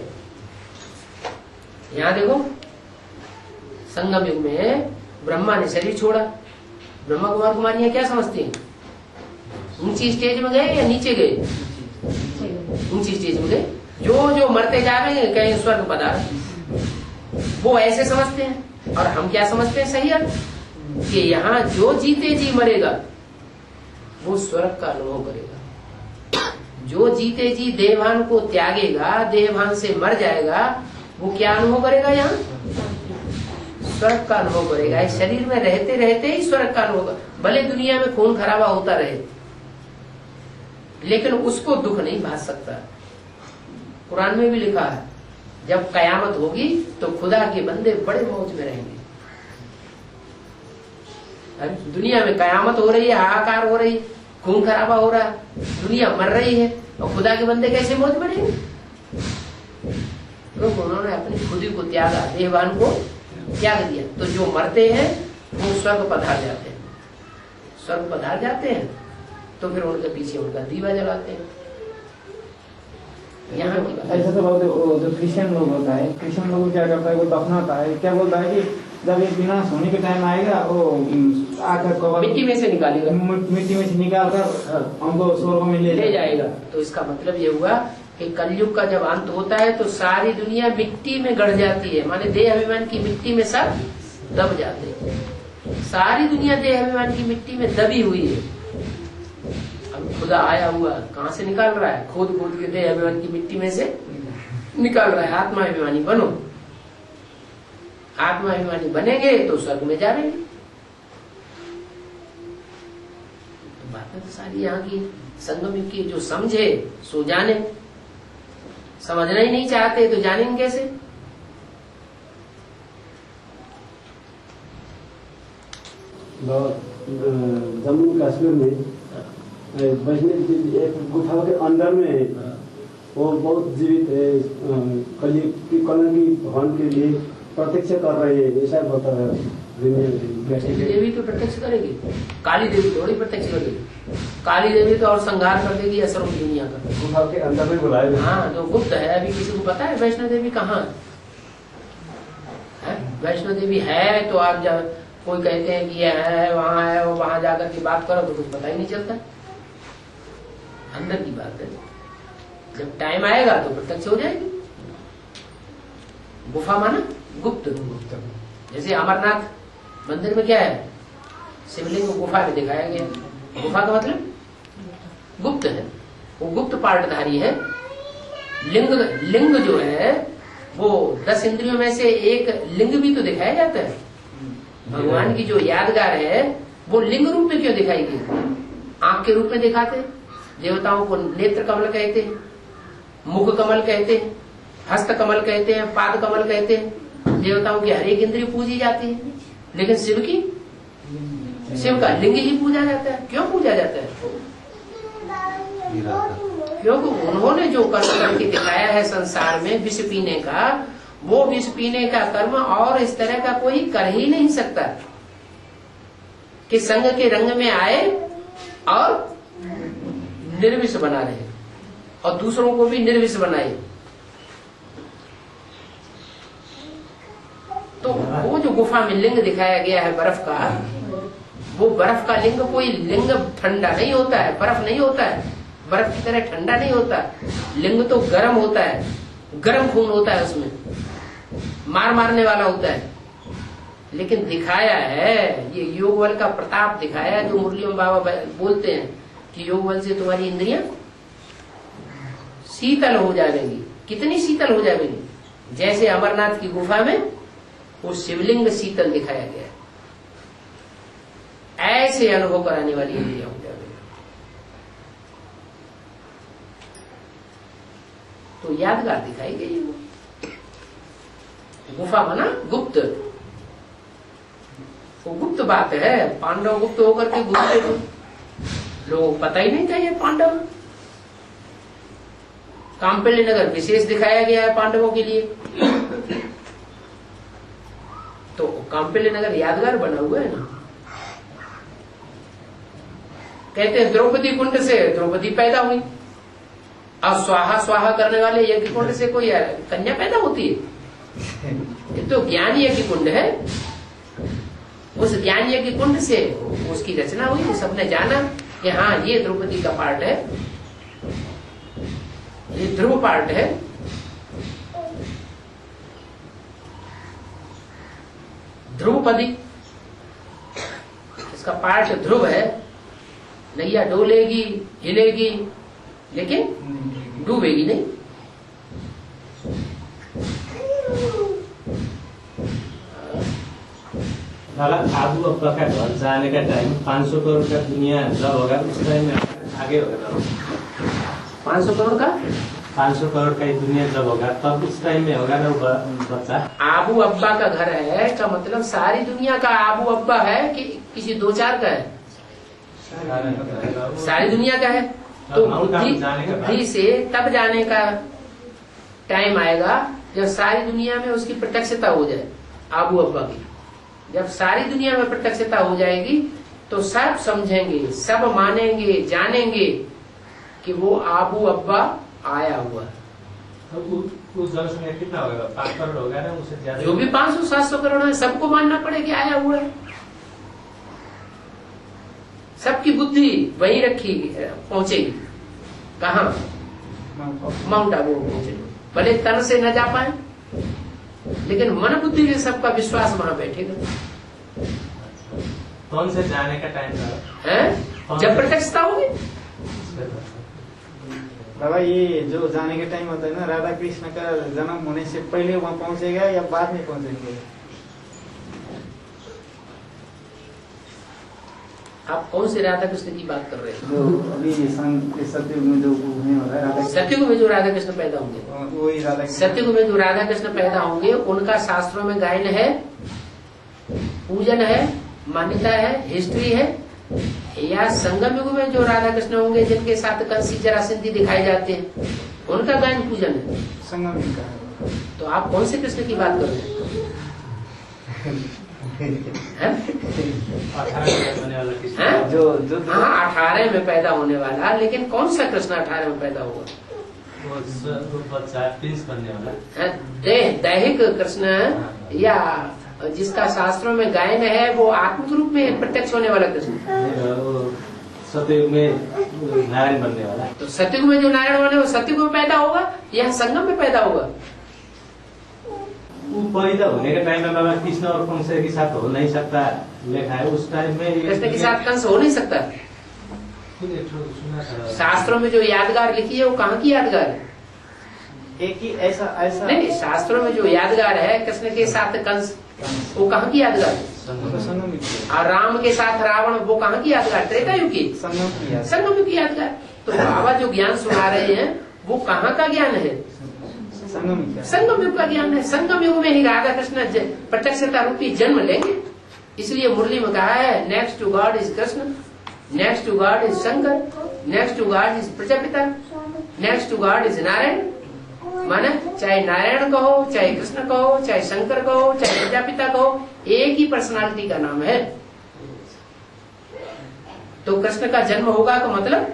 यहाँ देखो, संगम युग में ब्रह्मा ने शरीर छोड़ा। ब्रह्मा कुमार कुमारियां क्या समझती हैं? ऊंची स्टेज में गए या नीचे गए? ऊंची स्टेज में गए। जो मरते जा रहे हैं कहीं स्वर्ग पधार, वो ऐसे समझते हैं। और हम क्या समझते हैं? सही अर्थ कि यहाँ जो जीते जी मरेगा वो स्वर्ग का अनुभव करेगा। जो जीते जी देवभान को त्यागेगा, देवभान से मर जाएगा, वो क्या अनुभव करेगा? यहाँ स्वर्ग का अनुभव करेगा। इस शरीर में रहते रहते ही स्वर्ग का अनुभव, भले दुनिया में खून खराबा होता रहे, लेकिन उसको दुख नहीं भास सकता। कुरान में भी लिखा है, जब कयामत होगी तो खुदा के बंदे बड़े मौज में रहेंगे। दुनिया में कयामत हो रही है, हाहाकार हो रही, खून खराबा हो रहा है, दुनिया मर रही है, और खुदा के बंदे कैसे मौज में रहेंगे? तो उन्होंने अपनी खुदी को त्यागा, देहवान को त्याग दिया। तो जो मरते हैं वो स्वर्ग पधार जाते हैं, स्वर्ग पधार जाते हैं, तो फिर उनके पीछे उनका दीवा जलाते हैं। यहाँ की बात ऐसा तो बहुत जो क्रिश्चियन लोग होता है, क्रिश्चियन लोग क्या करता है, वो दफनाता है, क्या बोलता है कि जब ये विनाश होने के टाइम आएगा वो आकर कवर मिट्टी में से निकालेगा, मिट्टी में से निकाल कर हमको स्वर्ग में ले जाएगा। तो इसका मतलब ये हुआ कि कलयुग का जब अंत होता है तो सारी दुनिया मिट्टी में गड़ जाती है, माने देह अभिमान की मिट्टी में सब दब जाते हैं। सारी दुनिया देह अभिमान की मिट्टी में दबी हुई है। अब खुदा आया हुआ कहाँ से निकाल रहा है? खोद खोद के देह अभिमान की मिट्टी में से निकाल रहा है। आत्मा अभिमानी बनो, आत्मा अभिमानी बनेंगे तो स्वर्ग में जाएंगे। तो बातें तो सारी यहाँ की संगम की, जो समझे सो जाने, समझना ही नहीं चाहते तो जानेंगे कैसे? जम्मू कश्मीर में वैष्णव एक गुफा के अंदर में वो बहुत जीवित है, कलंकी भवन के लिए प्रत्यक्ष कर रहे हैं, ऐसा होता है। देवी तो प्रत्यक्ष करेगी, काली देवी थोड़ी प्रत्यक्ष करेगी। काली देवी तो और संहार कर देगी असरों की दुनिया का। गुफा के अंदर में बुलाए। हाँ, तो गुप्त है, अभी किसी को पता है वैष्णो देवी कहाँ है? वैष्णो देवी है तो आप जब कोई कहते हैं कि ये है वहाँ है, वो वहाँ जाकर के बात करो तो कुछ पता ही नहीं चलता। अंदर की बात है, जब टाइम आएगा तो प्रत्यक्ष हो जाएगी। गुफा माना गुप्त। जैसे अमरनाथ मंदिर में क्या है? शिवलिंग को गुफा में दिखाया गया। गुफा का मतलब गुप्त है, वो गुप्त पार्टधारी है। लिंग जो है वो 10 इंद्रियों में से एक लिंग भी तो दिखाया जाता है। भगवान की जो यादगार है वो लिंग रूप में क्यों दिखाई गई? आंख के रूप में दिखाते, देवताओं को नेत्र कमल कहते हैं, मुख कमल कहते हैं, हस्त कमल कहते हैं, पाद कमल कहते हैं। देवताओं की हर एक इंद्रिय पूजी जाती है, लेकिन शिव का लिंग ही पूजा जाता है। क्यों पूजा जाता है? क्योंकि उन्होंने जो कर्म करके दिखाया है संसार में विष पीने का, वो विष पीने का कर्म और इस तरह का कोई कर ही नहीं सकता कि संग के रंग में आए और निर्विष बना रहे और दूसरों को भी निर्विष बनाए। तो वो जो गुफा में लिंग दिखाया गया है बर्फ का, वो बर्फ का लिंग कोई लिंग ठंडा नहीं होता है, बर्फ नहीं होता है, बर्फ की तरह ठंडा नहीं होता। लिंग तो गर्म होता है, गर्म खून होता है, उसमें मारने वाला होता है। लेकिन दिखाया है ये योग बल का प्रताप दिखाया है। जो मुरली में बाबा बोलते हैं कि योग बल से तुम्हारी इंद्रियां शीतल हो जाएंगी। कितनी शीतल हो जाएंगी? जैसे अमरनाथ की गुफा में वो शिवलिंग शीतल दिखाया गया, ऐसे अनुभव कराने वाली इंद्रियां हो जाएगी। तो यादगार दिखाई गई वो गुफा बना गुप्त। वो गुप्त बात है। पांडव गुप्त होकर के घूमते थे, लोगों को पता ही नहीं था ये पांडव। काम्पिल्य नगर विशेष दिखाया गया है पांडवों के लिए, तो काम्पिल्य नगर यादगार बना हुआ है ना। कहते हैं द्रौपदी कुंड से द्रौपदी पैदा हुई, और स्वाहा स्वाहा करने वाले यज्ञ कुंड से कोई कन्या पैदा होती है? ये तो ज्ञान यज्ञ कुंड है। उस ज्ञान यज्ञ कुंड से उसकी रचना हुई, सबने जाना कि हाँ ये द्रौपदी का पार्ट है, ये ध्रुव पार्ट है। ध्रुवपदी इसका पार्ट ध्रुव है। नैया डोलेगी, हिलेगी, लेकिन डूबेगी नहीं। आबू अब्बा का घर जाने का टाइम 500 करोड़ का दुनिया जब होगा उस टाइम में आगे होगा। 500 करोड़ का 500 करोड़ का दुनिया जब होगा तब उस टाइम में होगा ना बच्चा। आबू अब्बा का घर है का मतलब सारी दुनिया का आबू अब्बा है कि किसी 2-4 का है? सारी दुनिया का है। तो बुद्धि से तब जाने का टाइम आएगा जब सारी दुनिया में उसकी प्रत्यक्षता हो जाए आबू अब्बा की, जब सारी दुनिया में प्रत्यक्षता हो जाएगी तो सब समझेंगे, सब मानेंगे, जानेंगे कि वो आबू अब्बा आया हुआ। उस जनसंख्या कितना होगा? 5 करोड़ होगा ना, उससे ज्यादा। जो भी 500-700 करोड़ है, सबको मानना पड़ेगा आया हुआ है। सबकी बुद्धि वही रखी पहुंचेगी कहाँ? माउंट आबू पहुंचेगी। भले तन से न जा पाए, लेकिन मन बुद्धि से सबका विश्वास वहां बैठेगा। कौन से जाने का टाइम है जब प्रत्यक्षता होगी। बाबा ये जो जाने के टाइम होता है ना, राधा कृष्ण का जन्म होने से पहले वहाँ पहुंचेगा या बाद में पहुंचेंगे? आप कौन से राधा कृष्ण की बात कर रहे हैं? जो अभी सतयुग में जो होने वाला है राधा, सतयुग में जो राधा कृष्ण पैदा होंगे, वही राधा। सतयुग में जो राधा कृष्ण पैदा होंगे उनका शास्त्रों में गायन है, पूजन है, मान्यता है, हिस्ट्री है। या संगम युग में जो राधा कृष्ण होंगे जिनके साथ कंसी जरासंधी दिखाए जाते हैं, उनका गायन पूजन है। संगम युग का है। तो आप कौन से कृष्ण की बात कर रहे हैं? 18 में पैदा होने वाला, लेकिन कौन सा कृष्ण 18 में पैदा हुआ? प्रिंस बनने वाला दैहिक कृष्ण, या जिसका शास्त्रों में गायन है वो आत्मिक रूप में प्रत्यक्ष होने वाला कृष्ण? सतयुग में नारायण बनने वाला। तो सतयुग में जो नारायण बने वो सतयुग में पैदा होगा या संगम में पैदा होगा? वो पैदा होने के टाइम में बाबा कृष्ण और कंस के साथ हो नहीं सकता लिखा है। उस टाइम में कृष्ण के साथ कंस हो नहीं सकता। शास्त्रों में जो यादगार लिखी है वो कहाँ की यादगार है? एक ही ऐसा नहीं, शास्त्रों में जो यादगार है कृष्ण के साथ कंस, वो कहाँ की यादगार है? और राम के साथ रावण, वो कहाँ की यादगार? त्रेता युग की, संगम युग की यादगार। तो बाबा जो ज्ञान सुना रहे हैं वो कहाँ का ज्ञान है? संगम युग का ज्ञान है। संगम युग में ही राधा कृष्ण प्रत्यक्षता रूपी जन्म लेंगे। इसलिए मुरली में कहा है, next to God is Krishna, next to God is Shankar, next to God is Prajapita, next to God is Narayan. माने चाहे नारायण कहो, चाहे कृष्ण कहो, चाहे शंकर कहो, चाहे प्रजापिता कहो, एक ही पर्सनालिटी का नाम है। तो कृष्ण का जन्म होगा का मतलब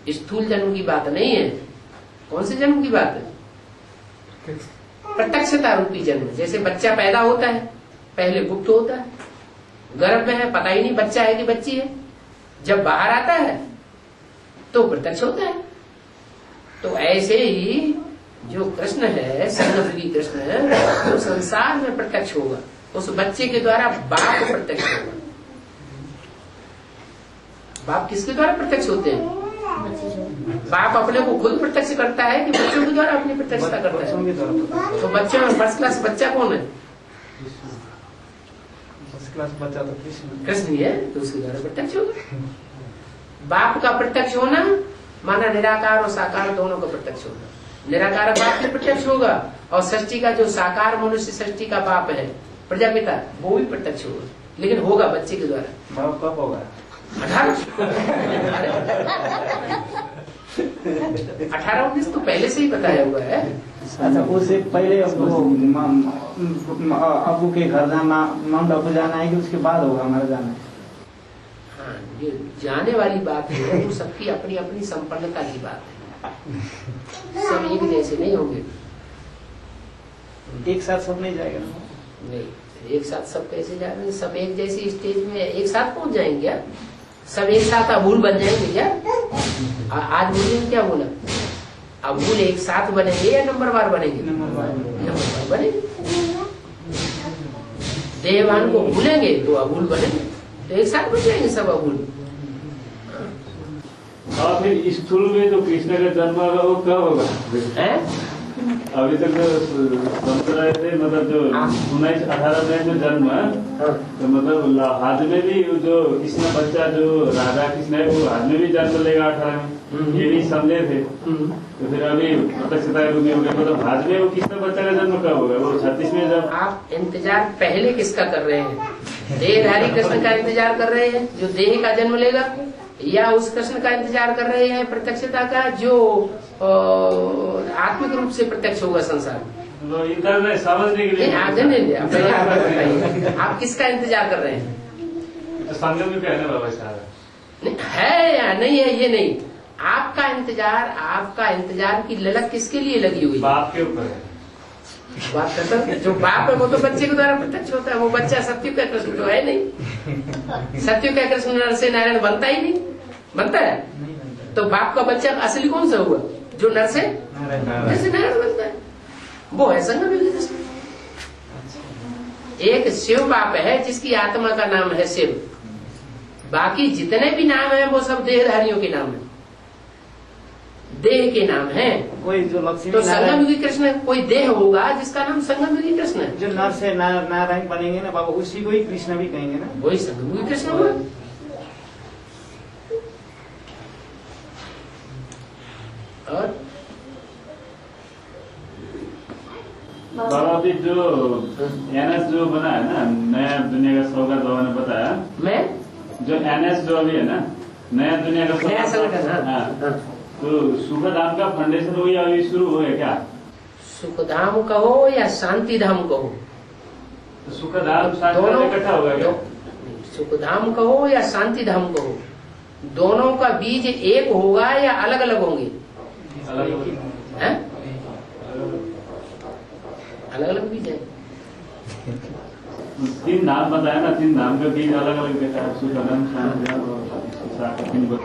स्थूल जन्म की बात नहीं है। कौन से जन्म की बात है? प्रत्यक्षता रूपी जन्म। जैसे बच्चा पैदा होता है, पहले गुप्त होता है, गर्भ में है, पता ही नहीं बच्चा है कि बच्ची है। जब बाहर आता है तो प्रत्यक्ष होता है। तो ऐसे ही जो कृष्ण है, संगमयुगी कृष्ण है, वो संसार में प्रत्यक्ष होगा। उस बच्चे के द्वारा बाप प्रत्यक्ष होगा। बाप किसके द्वारा प्रत्यक्ष होते हैं? बाप अपने को खुद प्रत्यक्ष करता है कि बच्चों के द्वारा अपनी प्रत्यक्षता करता है? तो बच्चों में फर्स्ट क्लास बच्चा कौन है? फर्स्ट क्लास बच्चा तो कृष्ण ही है, तो उसके द्वारा प्रत्यक्ष होगा। बाप का प्रत्यक्ष होना माना निराकार और साकार दोनों का प्रत्यक्ष होगा। निराकार बाप भी प्रत्यक्ष होगा और सृष्टि का जो साकार मनुष्य सृष्टि का बाप है प्रजापिता, वो भी प्रत्यक्ष होगा, लेकिन होगा बच्चे के द्वारा। बाप कब होगा? 18-19 तो पहले से ही बताया हुआ है। अच्छा, उससे पहले अबू के घर जाना, माउंट आबू जाना है कि उसके बाद होगा हमारा जाना है? हाँ, ये जाने वाली बात है, वो सबकी अपनी अपनी संपन्नता की बात है। सब एक जैसे नहीं होंगे। एक साथ सब नहीं जाएगा? नहीं, एक साथ सब कैसे जाएंगे? सब एक जैसी स्टेज में एक साथ पहुंच जाएंगे क्या? सब एक साथ अबूल बन जाएंगे क्या? आज मुझे क्या बोला, अबूल एक साथ बनेंगे या नंबरवार बनेंगे? नंबरवार बनेंगे। देहवान को भूलेंगे तो अबूल बनेंगे, तो एक साथ बन जाएंगे सब अबूल। और फिर स्थूल में जो कृष्ण का जन्म होगा वो कब होगा? अभी तक जो समझ रहे थे, मतलब जो 1918 में जो जन्म है, तो मतलब हाथ में भी जो कृष्ण बच्चा जो राधा कृष्ण है वो हाथ में भी जन्म लेगा 18 में, ये भी समझे थे। तो फिर अभी प्रत्यक्षता हो गया, मतलब हाथ में वो कृष्ण बच्चा का जन्म कब होगा? वो 36 में जब। आप इंतजार पहले किसका कर रहे हैं? देहधारी कृष्ण का इंतजार कर रहे हैं जो देह का जन्म लेगा, या उस कृष्ण का इंतजार कर रहे हैं प्रत्यक्षता का जो आत्मिक रूप से प्रत्यक्ष होगा संसार में? इधर में समझने के लिए आगे नहीं, बताइए आप किसका इंतजार कर रहे हैं? संगम में कहने बाबा साहब है या नहीं है ये नहीं, आपका इंतजार की ललक किसके लिए लगी हुई? बाप के ऊपर है। बात करता जो बाप है वो तो बच्चे के द्वारा प्रत्यक्ष होता है, वो बच्चा सत्य का कृष्ण तो है नहीं। सत्य का कृष्ण नर से नारायण बनता ही नहीं, बनता है? तो बाप का बच्चा असली कौन सा हुआ जो नर से नारायण बनता है? वो है संगम युगी कृष्ण। एक शिव बाप है जिसकी आत्मा का नाम है शिव, बाकी जितने भी नाम है वो सब देहधारियों के नाम है, देह के नाम है। कोई जो लक्ष्मी तो संगम युगी कृष्ण कोई देह होगा जिसका नाम संगम युगी कृष्ण है। जो नर से नारायण बनेंगे ना बाबा, उसी को ही कृष्ण भी कहेंगे ना, वही संगम युगी कृष्ण होगा। और बाबा अभी जो एनएस जो बना है ना, नया दुनिया का सौगात बाबा ने बताया, मैं जो एनएस जो अभी है ना, नया दुनिया का नया संगठन, हाँ, तो सुखधाम का फाउंडेशन हो या अभी शुरू हो है क्या? सुखधाम कहो या शांति धाम कहो, तो सुखधाम शांति इकट्ठा होगा क्या? सुखधाम कहो या शांति धाम कहो, दोनों का बीज एक होगा या अलग अलग होंगे? अलग अलग बीज है। तीन धाम बताया ना, तीन धाम का बीज अलग अलग देता है, सुखधाम, शांति धाम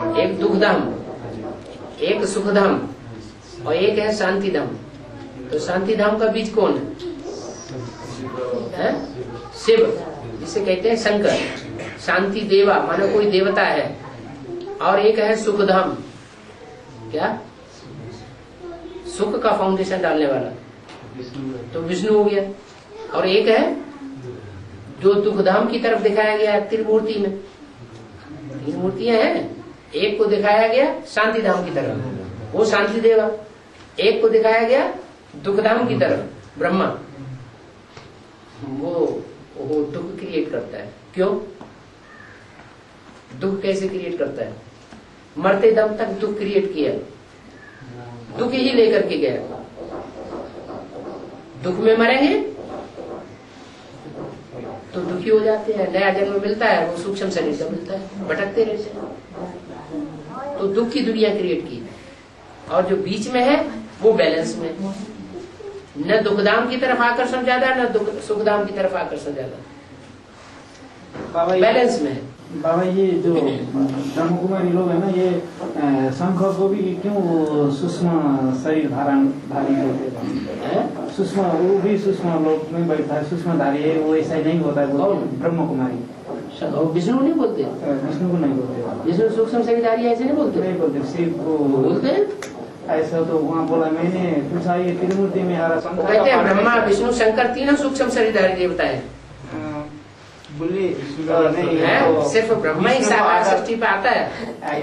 और एक दुखधाम, एक सुखधाम और एक है शांति धाम। तो शांति धाम का बीज कौन है? शिव, जिसे कहते हैं शंकर, शांति देवा मानो कोई देवता है। और एक है सुखधाम, क्या सुख का फाउंडेशन डालने वाला, तो विष्णु हो गया। और एक है जो दुखधाम की तरफ दिखाया गया त्रिमूर्ति में, तीन मूर्तियां हैं, एक को दिखाया गया शांति धाम की तरफ, वो शांति देवा, एक को दिखाया गया दुखधाम की तरफ ब्रह्मा, वो दुख क्रिएट करता है। क्यों? दुख कैसे क्रिएट करता है? मरते दम तक दुख क्रिएट किया, दुख ही लेकर के गया। दुख में मरेंगे तो दुखी हो जाते हैं, नया जन्म मिलता है, वो सूक्ष्म शरीर का मिलता है, भटकते रहते हैं। तो दुख की दुनिया क्रिएट की, और जो बीच में है वो बैलेंस में, न दुखधाम की तरफ आकर्षण ज्यादा, न सुखधाम की तरफ आकर्षण ज्यादा, बैलेंस में है। बाबा ये जो ब्रह्म कुमारी लोग है ना, ये शंख को भी क्यों सूक्ष्म शरीर धारी होते हैं? सूक्ष्म, वो भी सूक्ष्म लोग में बैठता है, सूक्ष्म धारी है, वो ऐसा नहीं होता है ब्रह्म कुमारी। विष्णु नहीं बोलते, विष्णु को नहीं बोलते, विष्णु सूक्ष्म शरीरधारी ऐसे नहीं बोलते, नहीं बोलते, शिव को बोलते हैं ऐसा। तो वहाँ बोला मैंने पूछा, ये त्रिमूर्ति में आ रहा, कहते हैं ब्रह्मा विष्णु शंकर तीनों सूक्ष्म शरीरधारी देवता है। बोली नहीं है, सिर्फ ब्रह्मा ही साकार सृष्टि पे आता है,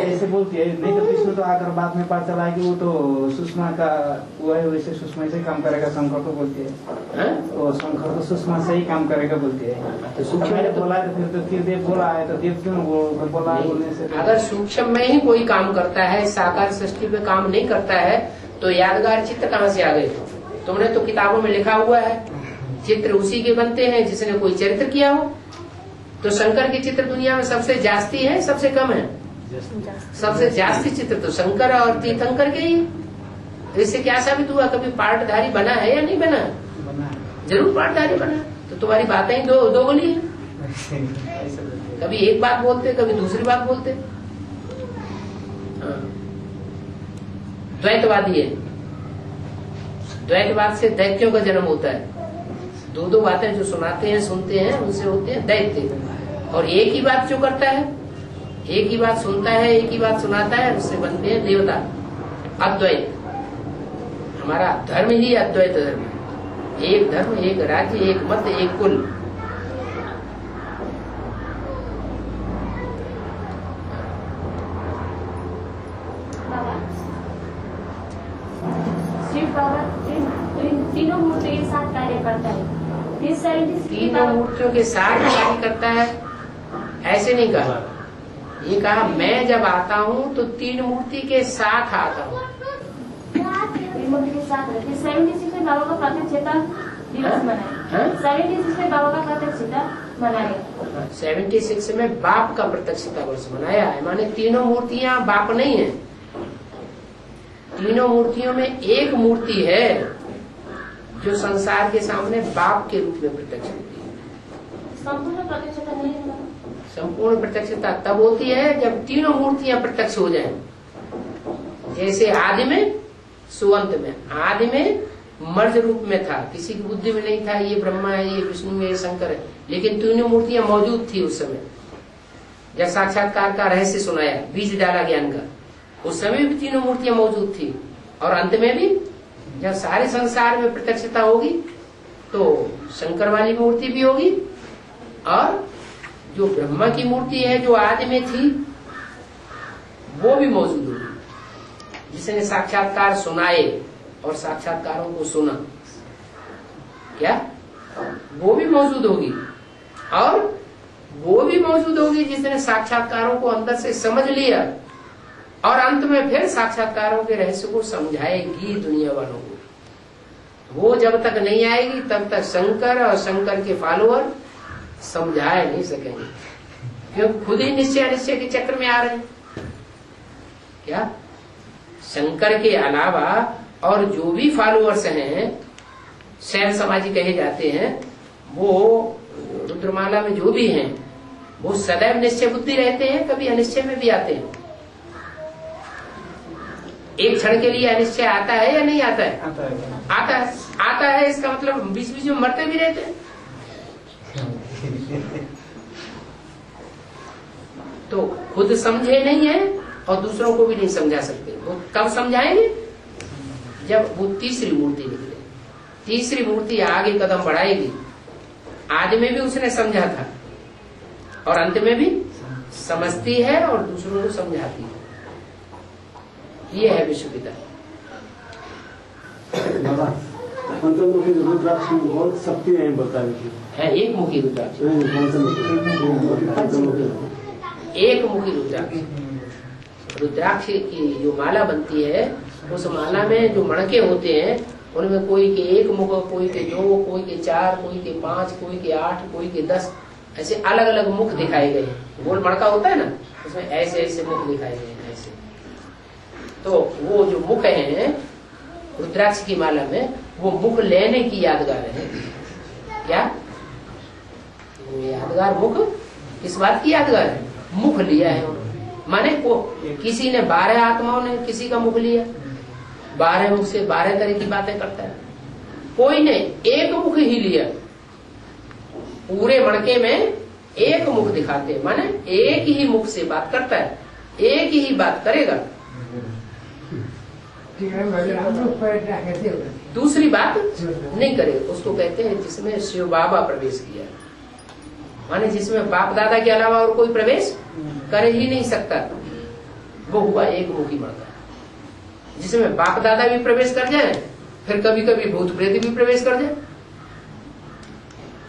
ऐसे बोलती है। नहीं तो विष्णु तो आकर बाद में पता चला कि वो तो सुषमा का वो है, वैसे सुषमा से काम करेगा, शंकर को बोलती है, तो शंकर तो सुषमा से ही काम करेगा बोलती है। तो सूक्ष्म में बोला है, तो फिर देव बोला है, तो देव क्यों बोला बोलने से? अगर सूक्ष्म में ही कोई काम करता है, साकार सृष्टि पे काम नहीं करता है, तो यादगार चित्र कहाँ से आ गए? तुमने तो किताबों में लिखा हुआ है, चित्र उसी के बनते हैं जिसने कोई चरित्र किया हो। तो शंकर के चित्र दुनिया में सबसे जास्ती है, सबसे कम है? सबसे जास्ती चित्र तो शंकर और तीर्थंकर के ही। इससे क्या साबित हुआ? कभी पाठधारी बना है या नहीं बना? जरूर पाठधारी बना। तो तुम्हारी बातें दो गोली है, कभी एक बात बोलते, कभी दूसरी बात बोलते। द्वैतवादी है, द्वैतवाद से दैत्यों का जन्म होता है। दो बातें जो सुनाते हैं, सुनते हैं, उनसे होते हैं दैत्य। और एक ही बात जो करता है, एक ही बात सुनता है, एक ही बात सुनाता है, उससे बनते हैं देवता। अद्वैत, हमारा धर्म ही अद्वैत धर्म है। एक धर्म, एक राज्य, एक मत, एक कुल। शिव बाबा तीनों मूर्ति के साथ कार्य करता है, तीनों मूर्तियों के साथ कार्य करता है, ऐसे नहीं कहा। ये कहा मैं जब आता हूँ तो तीन मूर्ति के साथ आता हूँ। मूर्ति के साथ 76 में बाबा का प्रत्यक्षता दिवस मनाया। 76 में बाबा का प्रत्यक्षता मनाया। 76 में बाप का प्रत्यक्षता वर्ष मनाया है। माने तीनों मूर्तियां बाप नहीं है, तीनों मूर्तियों में एक मूर्ति है जो संसार के सामने बाप के रूप में प्रत्यक्ष होती है। संपूर्ण प्रत्यक्षता नहीं है। संपूर्ण प्रत्यक्षता तब होती है जब तीनों मूर्तियां प्रत्यक्ष हो जाएं। जैसे आदि में सुअंत में, आदि में मर्ज रूप में था, किसी की बुद्धि में नहीं था ये ब्रह्मा है, ये विष्णु है, ये शंकर है, लेकिन तीनों मूर्तियां मौजूद थी उस समय जब साक्षात्कार का रहस्य सुनाया, बीज डाला ज्ञान का, उस समय भी तीनों मूर्तियां मौजूद थी। और अंत में भी जब सारे संसार में प्रत्यक्षता होगी तो शंकर वाली मूर्ति भी होगी और जो ब्रह्मा की मूर्ति है जो आदि में थी वो भी मौजूद होगी। जिसने साक्षात्कार सुनाए और साक्षात्कारों को सुना, क्या वो भी मौजूद होगी। और वो भी मौजूद होगी जिसने साक्षात्कारों को अंदर से समझ लिया और अंत में फिर साक्षात्कारों के रहस्य को समझाएगी दुनिया वालों को। वो जब तक नहीं आएगी तब तक शंकर और शंकर के फॉलोअर समझा नहीं सकेंगे, क्योंकि खुद ही निश्चय अनिश्चय के चक्र में आ रहे हैं। क्या शंकर के अलावा और जो भी फॉलोअर्स हैं, शैव समाजी कहे जाते हैं, वो रुद्रमाला में जो भी हैं वो सदैव निश्चय बुद्धि रहते हैं, कभी अनिश्चय में भी आते हैं। एक क्षण के लिए अनिश्चय आता है या नहीं आता है? आता है। इसका मतलब बीच बीच में मरते भी रहते हैं। तो खुद समझे नहीं है और दूसरों को भी नहीं समझा सकते। वो कब समझाएंगे? जब वो तीसरी मूर्ति निकले। तीसरी मूर्ति आगे कदम बढ़ाएगी। आदि में भी उसने समझा था और अंत में भी समझती है और दूसरों को समझाती है। ये है विश्व पिता। पंचमुखी रुद्राक्ष में बहुत शक्ति है बताई है। एक मुखी रुद्राक्ष, एक मुखी रुद्राक्ष। रुद्राक्ष की जो माला बनती है उस माला में जो मणके होते हैं उनमें कोई के एक मुख, कोई के दो, कोई के चार, कोई के 5, कोई के 8, कोई के 10, ऐसे अलग अलग मुख दिखाए गए हैं। गोल मणका होता है ना, उसमें ऐसे ऐसे मुख दिखाए गए हैं ऐसे। तो वो जो मुख है रुद्राक्ष की माला में, वो मुख लेने की यादगार है। क्या वो यादगार मुख किस बात की यादगार है? मुख लिया है माने को किसी ने 12 आत्माओं ने किसी का मुख लिया, 12 मुख से 12 तरह की बातें करता है। कोई ने एक मुख ही लिया, पूरे मणके में एक मुख दिखाते, माने एक ही मुख से बात करता है, एक ही बात करेगा, दूसरी बात नहीं करेगा। उसको कहते हैं जिसमें शिव बाबा प्रवेश किया, माने जिसमें बाप दादा के अलावा और कोई प्रवेश कर ही नहीं सकता, वो हुआ एक मुखी मणका। जिसमें बाप दादा भी प्रवेश कर जाए, फिर कभी कभी भूत प्रेत भी प्रवेश कर जाए,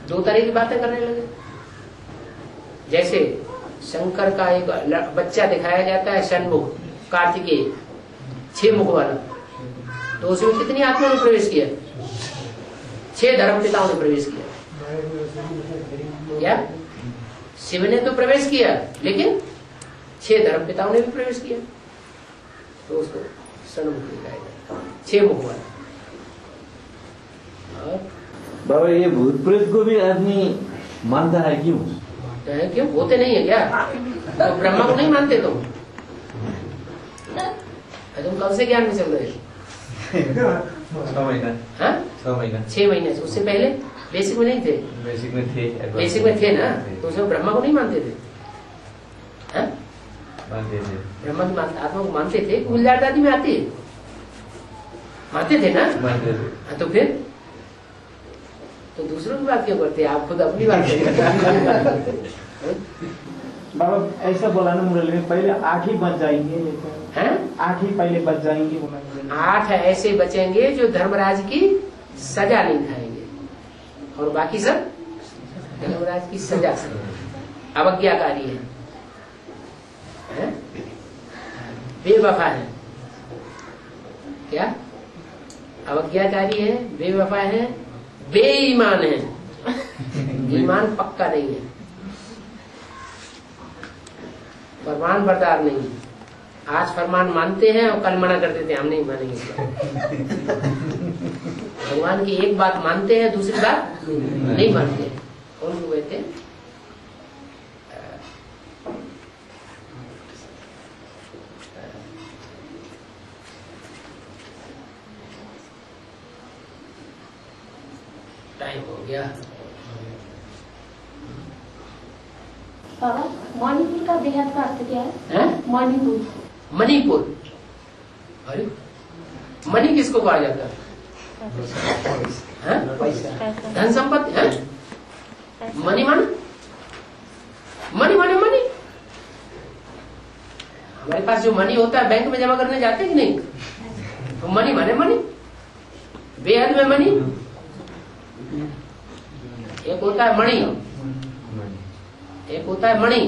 2 तरह की बातें करने लगे। जैसे शंकर का एक बच्चा दिखाया जाता है षणमुख, कार्तिकेय 6 मुख वाला, तो उसमें कितनी आत्माओं ने प्रवेश किया? 6 धर्म पिताओं ने प्रवेश किया। क्या शिव ने तो प्रवेश किया, लेकिन 6 धर्म पिताओं ने भी प्रवेश किया, तो उसको षणमुख दिखाया जाता, 6 मुख वाला। बाबा ये भूत प्रेत को भी आदमी मानता है क्यों? क्यों होते नहीं है क्या? तो ब्रह्मा को नहीं मानते तुम? तुम कब से ज्ञान में चल रहे? 6 महीना। हाँ 6 महीना 6 महीने से। उससे पहले बेसिक में नहीं थे? बेसिक में थे। बेसिक में थे ना, तो उसमें ब्रह्मा को नहीं मानते थे? हाँ? मानते थे। ब्रह्मा की आत्मा को मानते थे? गुलजार दादी में आती है, मानते थे ना? मानते थे। तो फिर तो दूसरों की बात क्यों करते हैं? आप खुद अपनी बात करते। बाबा ऐसा बोला ना मुरली में, पहले 8 ही बच जाएंगे, 8 ही पहले बच जाएंगे। 8 ऐसे बचेंगे जो धर्मराज की सजा नहीं खाएंगे, और बाकी सब धर्मराज की सजा से अवज्ञाकारी है। है? बेवफा है क्या? अवज्ञाकारी है, बेवफा है, बेईमान है। ईमान पक्का नहीं है, फरमान बरदार नहीं है। आज फरमान मानते हैं और कल मना कर देते हैं, हम नहीं मानेंगे। भगवान की एक बात मानते हैं, दूसरी बात नहीं मानते हैं। कौन को कहते हैं? टाइम हो गया। बाबा, मणिपुर का देहात का अर्थ क्या है? मणिपुर। मणिपुर, अरे मणि किसको कहा जाता है? धन संपत्ति है। मणि माने मणि माने मणि। हमारे पास जो मणि होता है बैंक में जमा करने जाते हैं कि नहीं? तो मणि माने मणि, बेहद में मणि। एक होता है मणि, एक होता है मणि,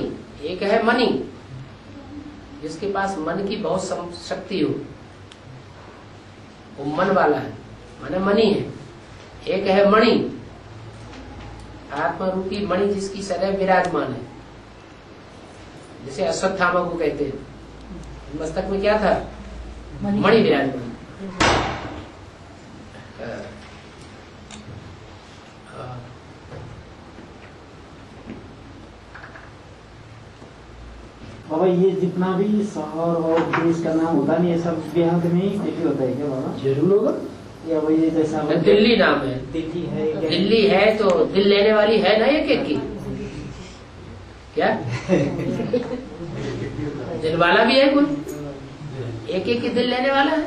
एक है मणि, जिसके पास मन की बहुत शक्ति हो, वो मन वाला है, माने मणि है। एक है मणि, आत्मा रूपी मणि जिसकी सदैव विराजमान है, जैसे अश्वत्थामा को कहते हैं। मस्तक में क्या था? मणि विराजमान। बाबा ये जितना भी शहर और देश का नाम होता नहीं, ये सब बेहद में ही दिल्ली होता है क्या बाबा? जरूर होगा। या वही जैसा दिल्ली नाम है, दिल्ली है क्या? दिल्ली है तो दिल लेने वाली है ना एक एक की, क्या दिल वाला भी है कोई? एक एक की दिल लेने वाला है।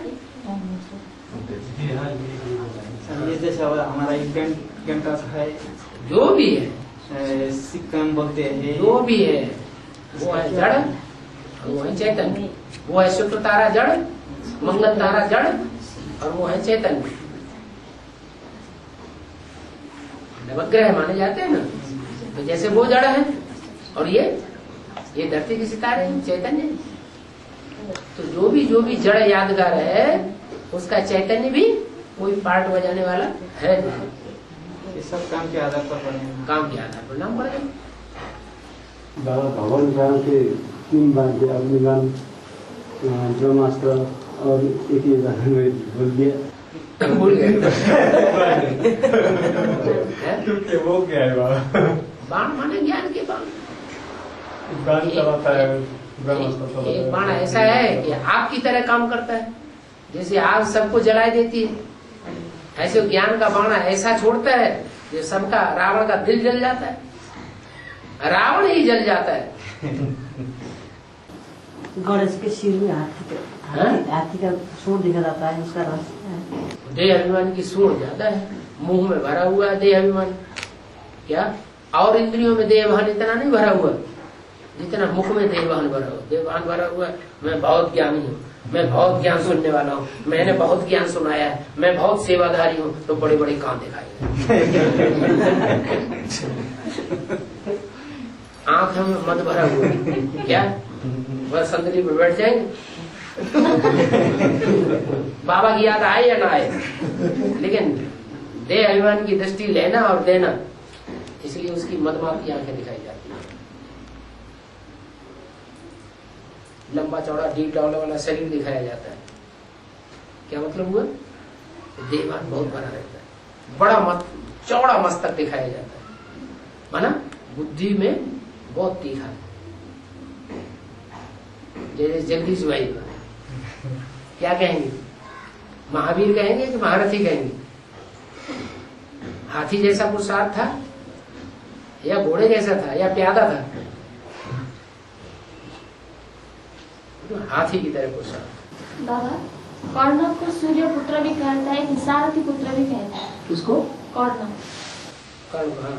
ये जैसा हमारा कैंपस है, जो भी है, सिक्किम बोलते हैं, जो भी है, वो है जड़ और वो है चैतन्य। वो है शुक्र तारा जड़, मंगल तारा जड़ और वो है चैतन्य। नवग्रह माने जाते हैं ना, तो जैसे वो जड़ है और ये धरती के सितारे चैतन्य। तो जो भी जड़ यादगार है उसका चैतन्य भी कोई पार्ट बजाने वाला है। ये सब काम के आधार पर बने, काम के आधार पर नाम पड़ेगा। बाबा भगवान गान के 3 बार अग्निगान, ब्रह्मास्त्र और एक ही गान में भूल गया। भूल गए वो क्या है बाबा? बाण माने ज्ञान के बाण। गान चलाता है, एक बाण ऐसा है कि आग की तरह काम करता है, जैसे आग सबको जला देती है, ऐसे ज्ञान का बाण ऐसा छोड़ता है जो सबका, रावण का दिल जल जाता है, रावण ही जल जाता है। गणेश के सिर में हाथी का सूंड दिखा जाता है, उसका रस। देह अभिमान की सूंड ज्यादा है, मुंह में भरा हुआ है देह अभिमान। क्या और इंद्रियों में देह भान इतना नहीं भरा हुआ जितना मुख में देह भान भरा हुआ। देह भान भरा हुआ है, मैं बहुत ज्ञानी हूँ, मैं बहुत ज्ञान सुनने वाला हूँ, मैंने बहुत ज्ञान सुनाया है, मैं बहुत सेवाधारी हूँ, तो बड़े बड़े काम दिखाए। आंख में मत भरा हुआ, क्या वह संदली में बैठ जाएंगे। बाबा की याद आए या ना आए, लेकिन देह अभिमान की दृष्टि लेना और देना, इसलिए उसकी मदमात की आंखें दिखाई जाती है। लंबा चौड़ा डीप डाउन वाला शरीर दिखाया जाता है। क्या मतलब हुआ? देहभान बहुत बड़ा रहता है, बड़ा चौड़ा मस्तक दिखाया जाता है, माना बुद्धि में बहुत तीखा है, जैसे जगदीश भाई का। क्या कहेंगे? महावीर कहेंगे कि महारथी कहेंगे? हाथी जैसा पुरुषार्थ था या घोड़े जैसा था या प्यादा था? तो हाथी की तरह पुरुषार्थ। बाबा, कर्ण को सूर्य पुत्र भी कहता है कि सारथी पुत्र भी कहता है। किसको? कर्ण। कर्ण, हाँ।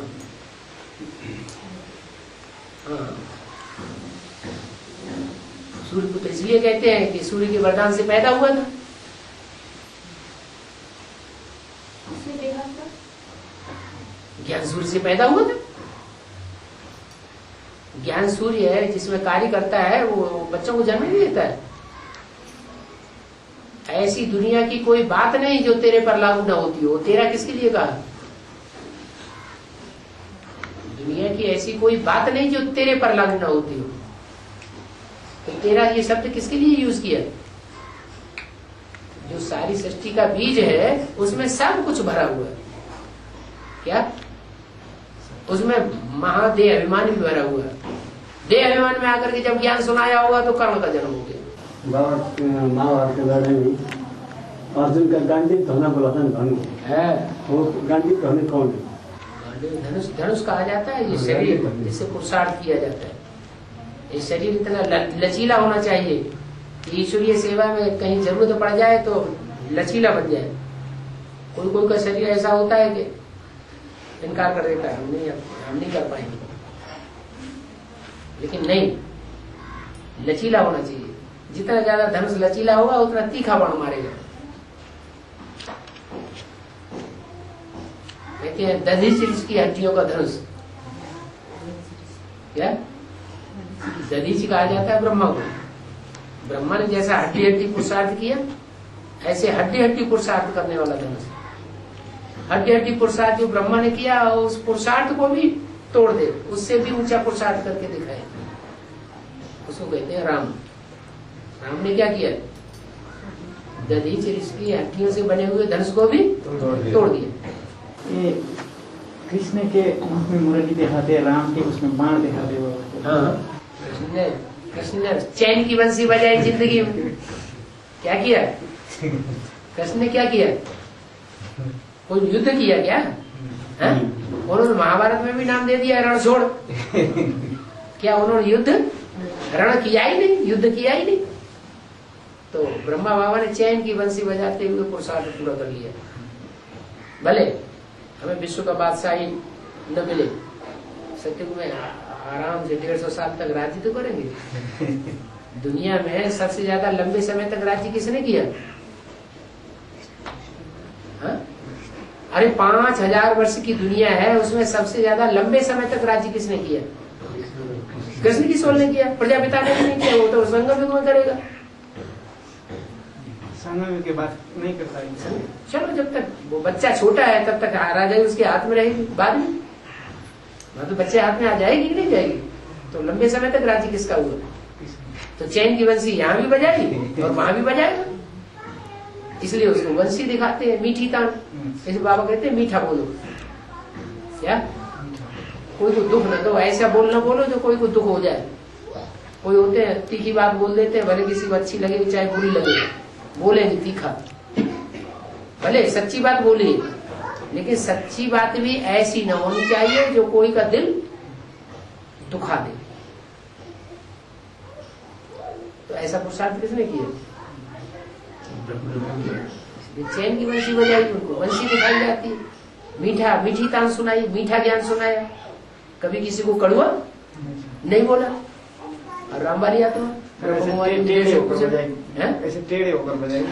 सूर्य पुत्र इसलिए कहते हैं कि सूर्य के वरदान से पैदा हुआ था। ज्ञान सूर्य से पैदा हुआ था। ज्ञान सूर्य है जिसमें कार्य करता है, वो बच्चों को जन्म नहीं देता है। ऐसी दुनिया की कोई बात नहीं जो तेरे पर लागू ना होती हो। तेरा किसके लिए कहा? दुनिया की ऐसी कोई बात नहीं जो तेरे पर लागू ना होती हो। तो तेरा ये शब्द किसके लिए यूज किया? जो सारी सृष्टि का बीज है उसमें सब कुछ भरा हुआ है। क्या? उसमें महादेह अभिमान भी भरा हुआ है। देह अभिमान में आकर के जब ज्ञान सुनाया होगा तो कर्म का जन्म हो गया। महाभारत के लड़ाई में अर्जुन का गांडीव धोना बोला था धनु है, वो गांडीव धोने कौन है? धनुष, धनुष कहा जाता है ये शरीर जिससे पुरुषार्थ किया जाता है। ये शरीर इतना लचीला होना चाहिए कि ईश्वरीय सेवा में कहीं जरूरत पड़ जाए तो लचीला बन जाए। कोई कोई का शरीर ऐसा होता है कि इनकार कर देता है, हम नहीं कर पाएंगे। लेकिन नहीं, लचीला होना चाहिए। जितना ज्यादा धनुष लचीला होगा उतना तीखा बाण मारेगा। कहते हैं दधीचि की हड्डियों का धनुष। क्या? दधीचि कहा जाता है ब्रह्मा को। ब्रह्मा ने जैसा हड्डी हड्डी पुरुषार्थ किया, ऐसे हड्डी हड्डी पुरुषार्थ करने वाला धनुष। हड्डी हड्डी पुरुषार्थ जो ब्रह्मा ने किया, उस पुरुषार्थ को भी तोड़ दे, उससे भी ऊंचा पुरुषार्थ करके दिखाए, उसको कहते हैं राम। राम ने क्या किया? दधीचि की हड्डियों से बने हुए धनुष को भी तोड़ दिया। ये कृष्ण के मुख में मुरली दिखाते, राम के उसमें बाण दिखाते वो। हाँ, कृष्ण ने चैन की बंसी बजाई जिंदगी में। क्या किया कृष्ण ने? क्या किया? कोई युद्ध किया क्या? उन्होंने महाभारत में भी नाम दे दिया रण छोड़। क्या उन्होंने युद्ध रण किया ही नहीं, युद्ध किया ही नहीं। तो ब्रह्मा बाबा ने चैन की बंसी बजाते हुए पुरुषार्थ पूरा कर लिया। भले हमें विश्व का बादशाही न मिले, सत्युग में आराम से 150 साल तक राज्य तो करेंगे। दुनिया में सबसे ज्यादा लंबे समय तक राज्य किसने किया? हा? अरे 5000 वर्ष की दुनिया है, उसमें सबसे ज्यादा लंबे समय तक राज्य किसने किया? कृष्ण की सोल ने किया, प्रजापिता ने नहीं किया। वो तो संगम युग में करेगा। संगम के बाद नहीं कर पाएंगे। चलो, जब तक वो बच्चा छोटा है तब तक राजा उसके हाथ में रहेगी। बाद में तो बच्चे हाथ में आ जाएगी कि नहीं जाएगी? तो लंबे समय तक राज्य किसका हुआ? तो चैन की बंसी यहाँ भी बजाएगी और वहां भी बजाएगा। इसलिए उसको बंसी दिखाते हैं, मीठी तान। इस बाबा कहते हैं मीठा बोलो। क्या? कोई को दुख न दो, ऐसा बोलना बोलो जो कोई को दुख हो जाए। कोई होते हैं तीखी बात बोल देते हैं, भले किसी को अच्छी लगे चाहे बुरी लगे, बोलेंगे तीखा। भले सच्ची बात बोलिए, लेकिन सच्ची बात भी ऐसी न होनी चाहिए जो कोई का दिल दुखा दे। तो ऐसा पुरुषार्थ किसने किया? चैन की बंसी बजाई, उनको बंसी दिखाई जाती है। मीठा मीठी तान सुनाई, मीठा ज्ञान सुनाया। कभी किसी को कड़वा नहीं बोला। और रामबारी आत्मा ऐसे टेढ़े होकर बजाएगी।